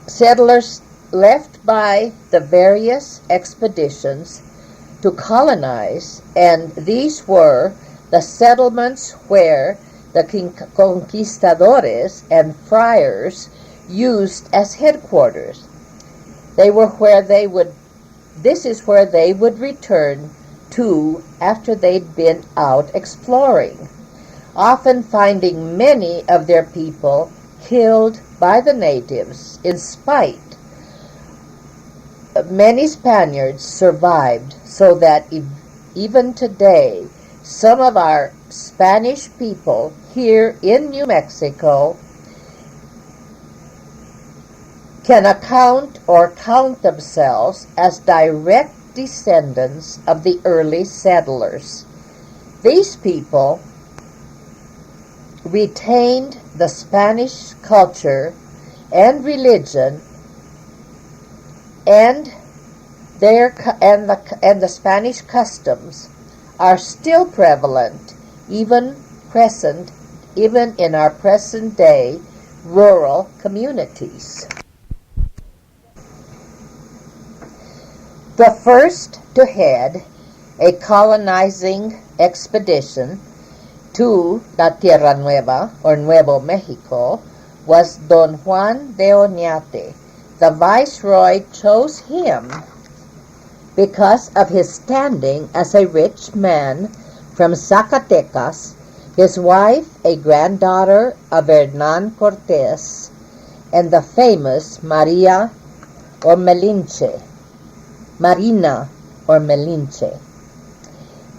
settlers left by the various expeditions to colonize, and these were the settlements where the conquistadores and friars used as headquarters. This is where they would return to after they'd been out exploring, often finding many of their people killed by the natives. In spite, many Spaniards survived, so that even today, some of our Spanish people here in New Mexico can count themselves as direct descendants of the early settlers. These people retained the Spanish culture and religion, and the Spanish customs are still prevalent, even in our present day rural communities. The first to head a colonizing expedition to La Tierra Nueva, or Nuevo Mexico, was Don Juan de Oñate. The viceroy chose him because of his standing as a rich man from Zacatecas, his wife a granddaughter of Hernán Cortés, and the famous Marina or Malinche.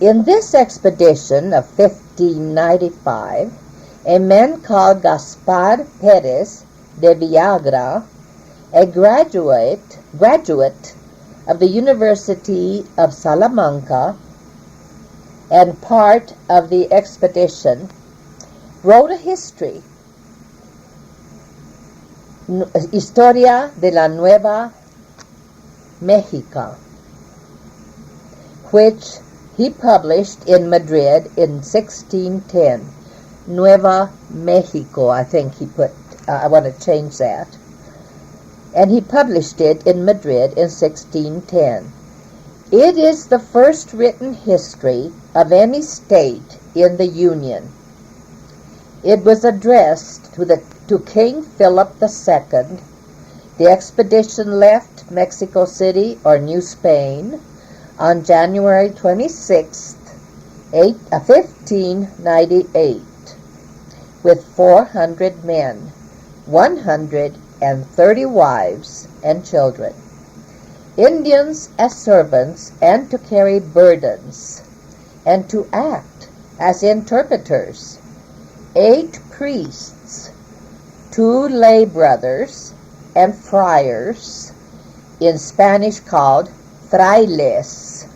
In this expedition of 1595, a man called Gaspar Pérez de Villagra, a graduate of the University of Salamanca and part of the expedition, wrote a history, Historia de la Nueva Mexica, which he published in Madrid in 1610. Nueva Mexico, I think he put, I want to change that. And he published it in Madrid in 1610. It is the first written history of any state in the Union. It was addressed to King Philip II. The expedition left Mexico City, or New Spain, on January 26, 1598, with 400 men, 130 wives and children, Indians as servants, and to carry burdens, and to act as interpreters, 8 priests, 2 lay brothers, and friars, in Spanish called frailes.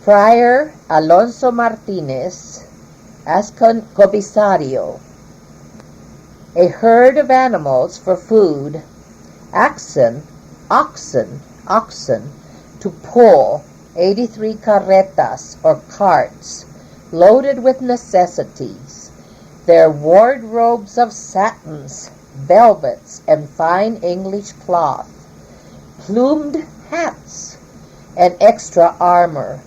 Friar Alonso Martinez as comisario, a herd of animals for food, oxen, to pull 83 carretas or carts loaded with necessities, their wardrobes of satins, velvets, and fine English cloth, plumed hats, and extra armor.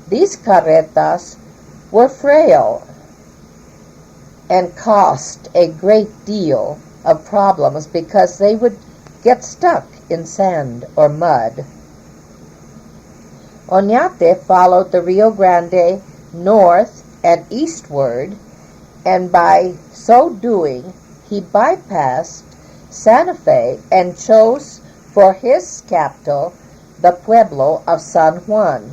These carretas were frail and caused a great deal of problems because they would get stuck in sand or mud. Oñate followed the Rio Grande north and eastward, and by so doing he bypassed Santa Fe and chose for his capital the pueblo of San Juan,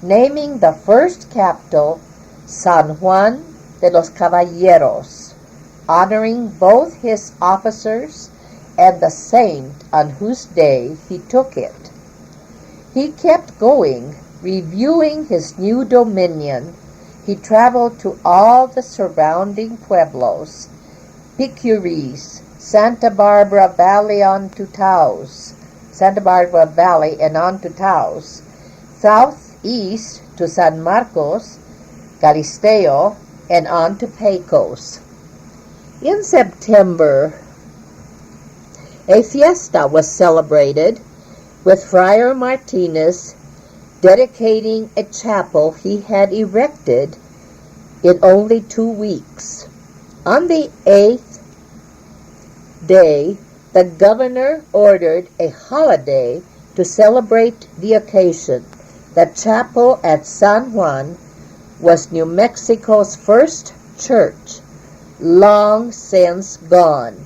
naming the first capital San Juan de los Caballeros, honoring both his officers and the saint on whose day he took it. He kept going, reviewing his new dominion. He traveled to all the surrounding pueblos, Picuries, Santa Barbara Valley and on to Taos, southeast to San Marcos, Galisteo, and on to Pecos. In September, a fiesta was celebrated with Friar Martinez dedicating a chapel he had erected in only 2 weeks. On the 8th day, the governor ordered a holiday to celebrate the occasion. The chapel at San Juan was New Mexico's first church, long since gone.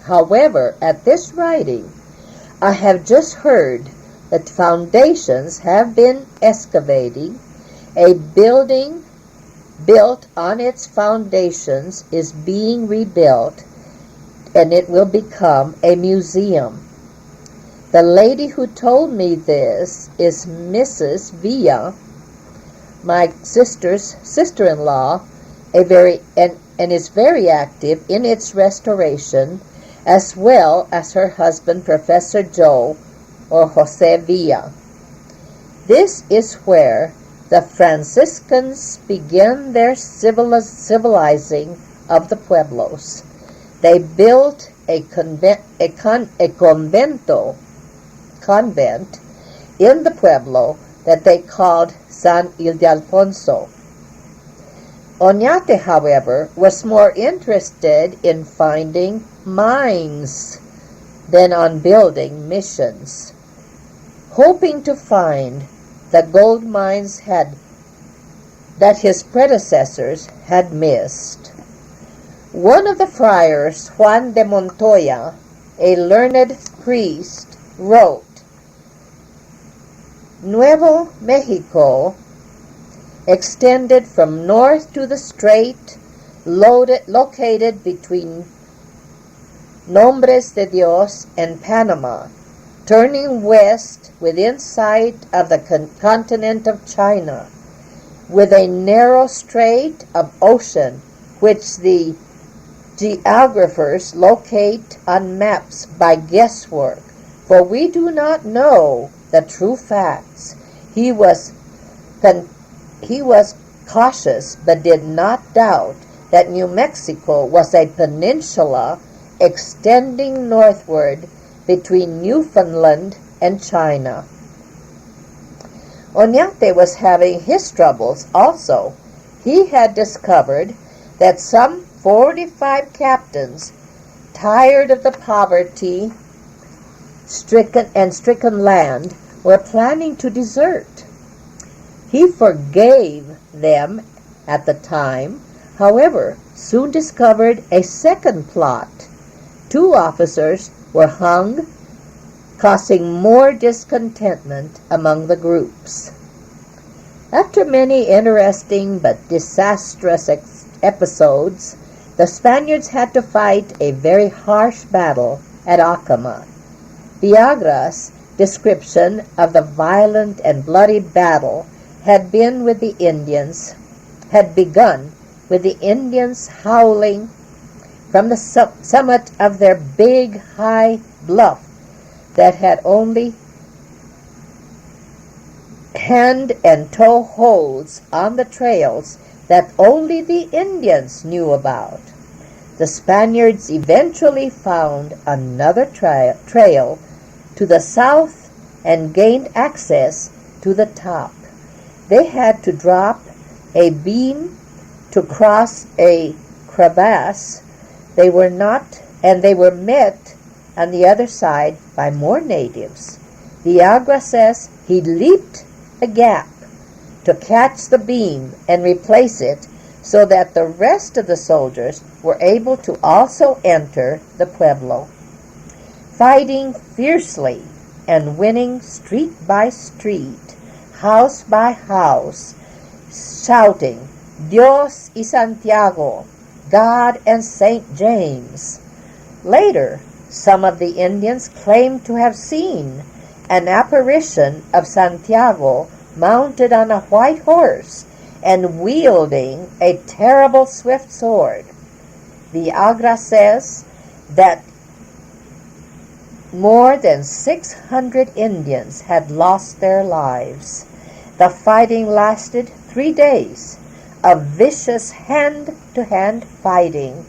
However, at this writing, I have just heard that foundations have been excavating. A building built on its foundations is being rebuilt, and it will become a museum. The lady who told me this is Mrs. Villa, my sister's sister-in-law, and is very active in its restoration, as well as her husband, Professor Joe, or Jose Villa. This is where the Franciscans began their civilizing of the pueblos. They built a convent in the pueblo that they called San Ildefonso. Oñate, however, was more interested in finding mines than on building missions, hoping to find the gold mines that his predecessors had missed. One of the friars, Juan de Montoya, a learned priest, wrote, Nuevo Mexico extended from north to the strait located between Nombres de Dios and Panama, turning west within sight of the continent of China, with a narrow strait of ocean which the geographers locate on maps by guesswork, for we do not know the true facts. He was cautious, but did not doubt that New Mexico was a peninsula extending northward between Newfoundland and China. Oñate was having his troubles also. He had discovered that some 45 captains, tired of the poverty stricken land, were planning to desert. He forgave them at the time, however, soon discovered a second plot. 2 officers were hung, causing more discontentment among the groups. After many interesting but disastrous episodes, the Spaniards had to fight a very harsh battle at Acoma. Viagra's description of the violent and bloody battle had begun with the Indians howling from the summit of their big high bluff that had only hand and toe holds on the trails that only the Indians knew about. The Spaniards eventually found another trail to the south and gained access to the top. They had to drop a beam to cross a crevasse. They were met on the other side by more natives. Viagra says he leaped the gap to catch the beam and replace it so that the rest of the soldiers were able to also enter the pueblo. Fighting fiercely and winning street by street, house by house, shouting, Dios y Santiago, God and St. James. Later, some of the Indians claimed to have seen an apparition of Santiago mounted on a white horse and wielding a terrible swift sword. Viagra says that more than 600 Indians had lost their lives. The fighting lasted 3 days of vicious hand-to-hand fighting.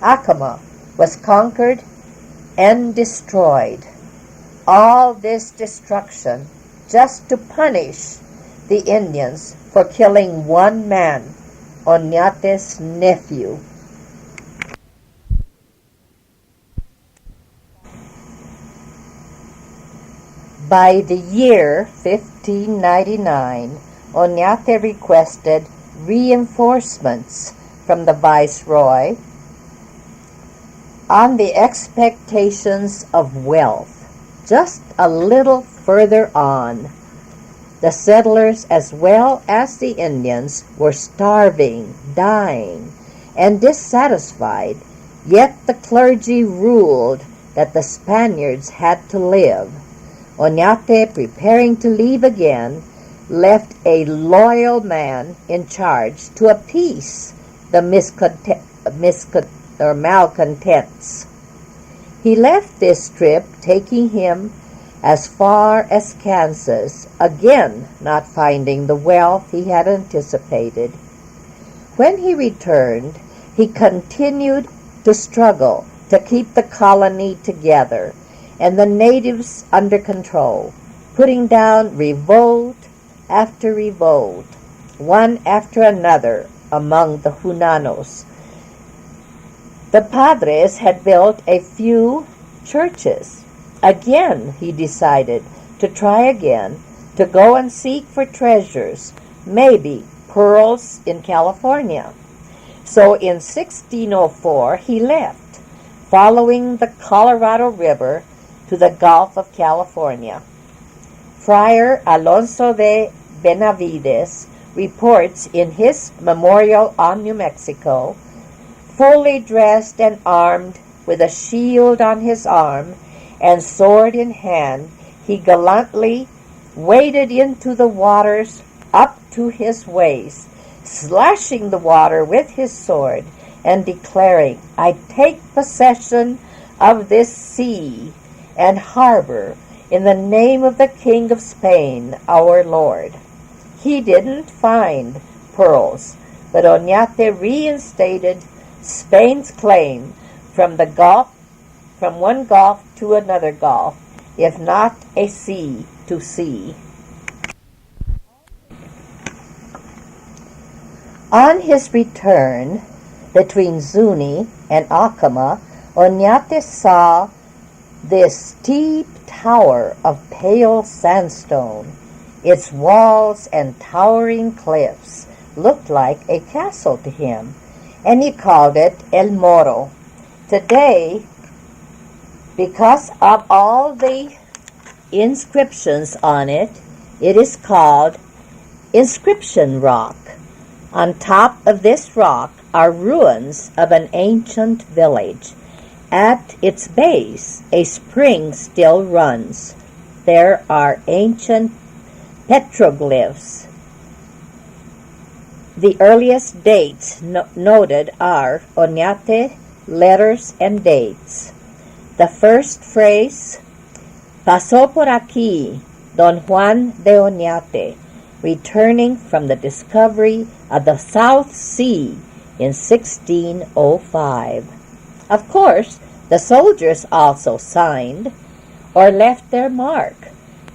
Acoma was conquered and destroyed. All this destruction just to punish the Indians for killing one man, Oñate's nephew. By the year 1599, Oñate requested reinforcements from the Viceroy on the expectations of wealth. Just a little further on, the settlers as well as the Indians were starving, dying, and dissatisfied, yet the clergy ruled that the Spaniards had to live. Oñate, preparing to leave again, left a loyal man in charge to appease the malcontents. He left this trip, taking him as far as Kansas, again not finding the wealth he had anticipated. When he returned, he continued to struggle to keep the colony together and the natives under control, putting down revolt after revolt, one after another among the Junanos. The Padres had built a few churches. Again, he decided to try again, to go and seek for treasures, maybe pearls in California. So in 1604, he left, following the Colorado River to the Gulf of California. Friar Alonso de Benavides reports in his memorial on New Mexico, fully dressed and armed with a shield on his arm and sword in hand, he gallantly waded into the waters up to his waist, slashing the water with his sword and declaring, I take possession of this sea and harbor in the name of the King of Spain, our Lord. He didn't find pearls, but Oñate reinstated Spain's claim from one gulf to another gulf, if not a sea to sea. On his return between Zuni and Acoma, Oñate saw This steep tower of pale sandstone, its walls and towering cliffs, looked like a castle to him, and he called it El Moro. Today, because of all the inscriptions on it, it is called Inscription Rock. On top of this rock are ruins of an ancient village. At its base, a spring still runs. There are ancient petroglyphs. The earliest dates noted are Oñate letters and dates. The first phrase, Pasó por aquí Don Juan de Oñate, returning from the discovery of the South Sea in 1605. Of course, the soldiers also signed or left their mark.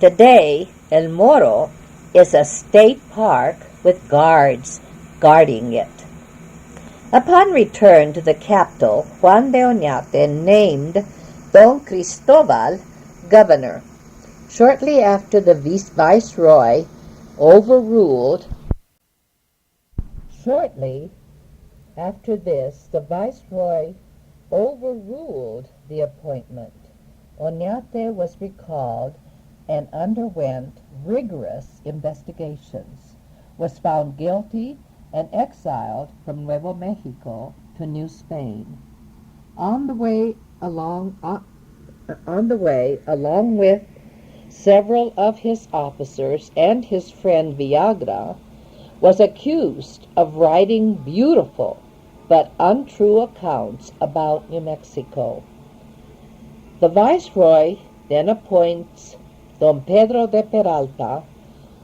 Today, El Moro is a state park with guards guarding it. Upon return to the capital, Juan de Oñate named Don Cristobal governor. Shortly after the viceroy overruled, the viceroy overruled the appointment. Oñate was recalled and underwent rigorous investigations, was found guilty and exiled from Nuevo Mexico to New Spain. On the way, along with several of his officers and his friend Villagra, was accused of writing beautiful but untrue accounts about New Mexico. The viceroy then appoints Don Pedro de Peralta,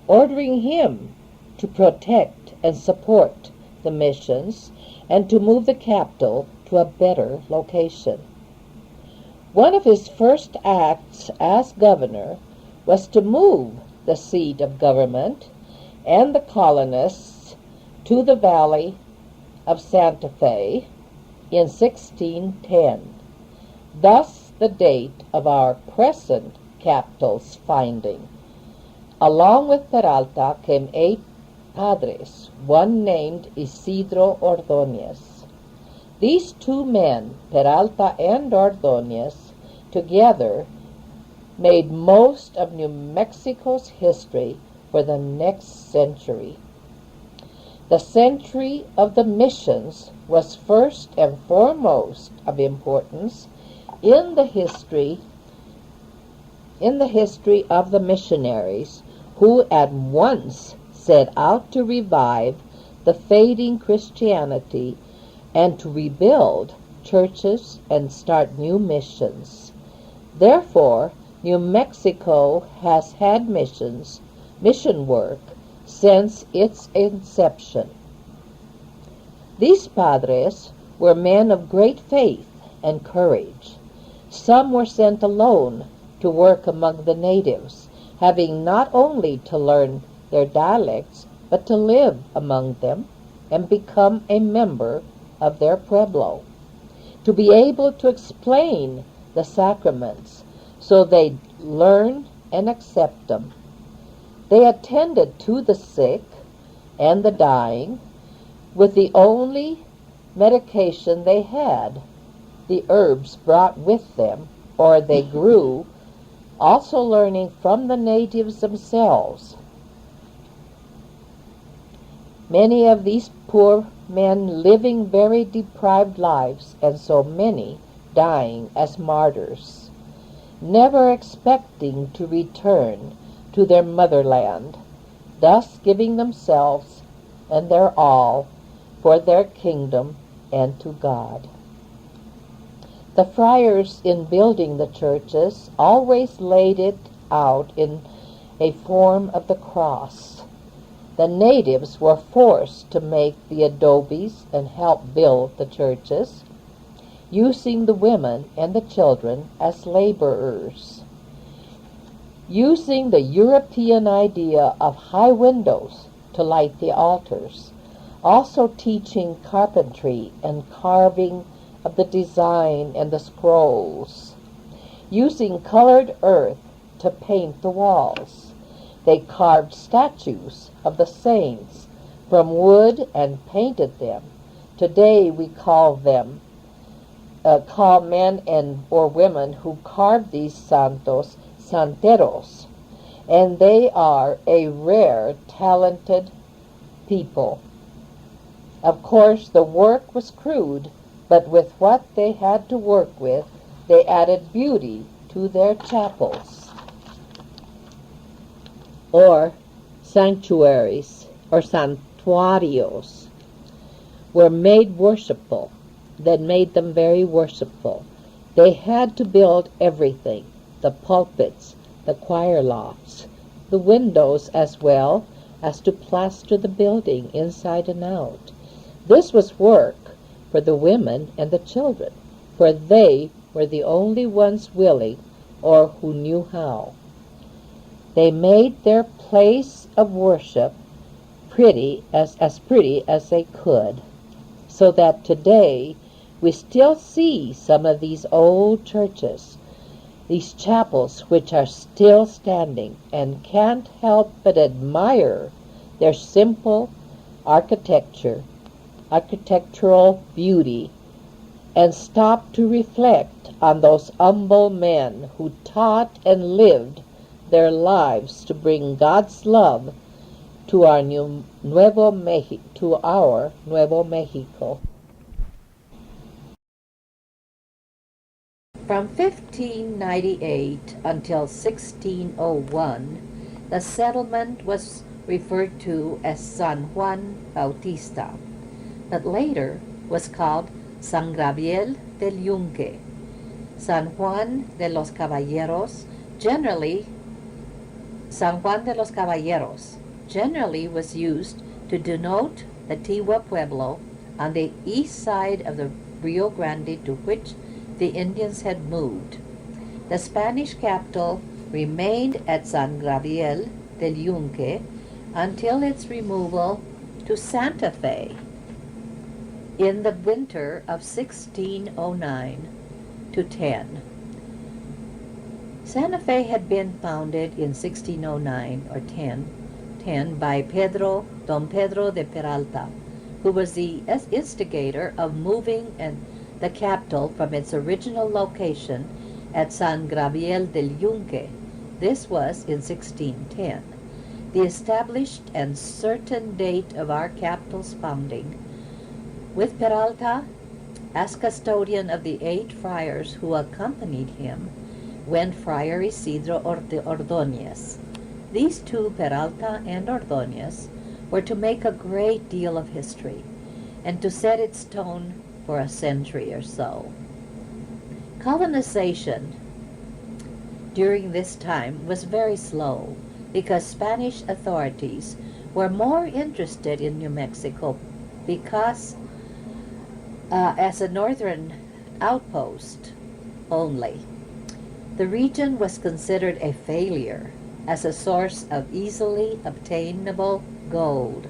ordering him to protect and support the missions and to move the capital to a better location. One of his first acts as governor was to move the seat of government and the colonists to the valley of Santa Fe in 1610, thus the date of our present capital's finding. Along with Peralta came 8 padres, one named Isidro Ordóñez. These 2 men, Peralta and Ordóñez, together made most of New Mexico's history for the next century. The century of the missions was first and foremost of importance in the history of the missionaries who at once set out to revive the fading Christianity and to rebuild churches and start new missions. Therefore, New Mexico has had mission work since its inception. These padres were men of great faith and courage. Some were sent alone to work among the natives, having not only to learn their dialects, but to live among them and become a member of their pueblo, to be able to explain the sacraments so they'd learn and accept them. They attended to the sick and the dying with the only medication they had, the herbs brought with them or they grew, also learning from the natives themselves. Many of these poor men living very deprived lives, and so many dying as martyrs, never expecting to return to their motherland, thus giving themselves and their all for their kingdom and to God. The friars, in building the churches, always laid it out in a form of the cross. The natives were forced to make the adobes and help build the churches, using the women and the children as laborers. Using the European idea of high windows to light the altars, also teaching carpentry and carving of the design and the scrolls. using colored earth to paint the walls. They carved statues of the saints from wood and painted them. Today we call men and or women who carved these santos santeros, and they are a rare, talented people. Of course, the work was crude, but with what they had to work with, they added beauty to their chapels, or sanctuaries, or santuarios, were made worshipful, that made them very worshipful. They had to build everything, the pulpits, the choir lofts, the windows, as well as to plaster the building inside and out. This was work for the women and the children, for they were the only ones willing or who knew how. They made their place of worship pretty as they could, so that today we still see some of these old churches, these chapels which are still standing, and can't help but admire their simple architectural beauty, and stop to reflect on those humble men who taught and lived their lives to bring God's love to our Nuevo Mexico. From 1598 until 1601, the settlement was referred to as San Juan Bautista, but later was called San Gabriel del Yunque. San Juan de los Caballeros generally was used to denote the Tiwa Pueblo on the east side of the Rio Grande to which the Indians had moved. The Spanish capital remained at San Gabriel del Yunque until its removal to Santa Fe in the winter of 1609 to 10. Santa Fe had been founded in 1609 or 10 by Don Pedro de Peralta, who was the instigator of moving the capital from its original location at San Gabriel del Yunque. This was in 1610. The established and certain date of our capital's founding, with Peralta as custodian of the 8 friars who accompanied him, went Friar Isidro Ordóñez. These two, Peralta and Ordóñez, were to make a great deal of history and to set its tone for a century or so. Colonization during this time was very slow because Spanish authorities were more interested in New Mexico because as a northern outpost only. The region was considered a failure as a source of easily obtainable gold.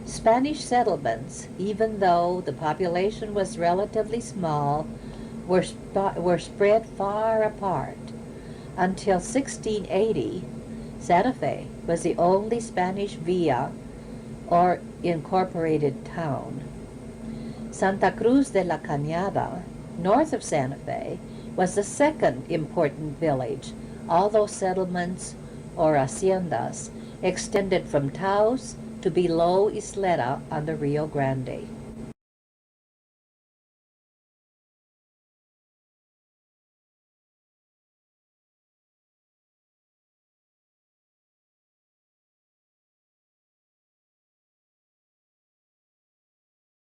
Spanish settlements, even though the population was relatively small, were spread far apart. Until 1680, Santa Fe was the only Spanish villa or incorporated town. Santa Cruz de la Cañada, north of Santa Fe, was the second important village, although settlements or haciendas extended from Taos to below Isleta on the Rio Grande.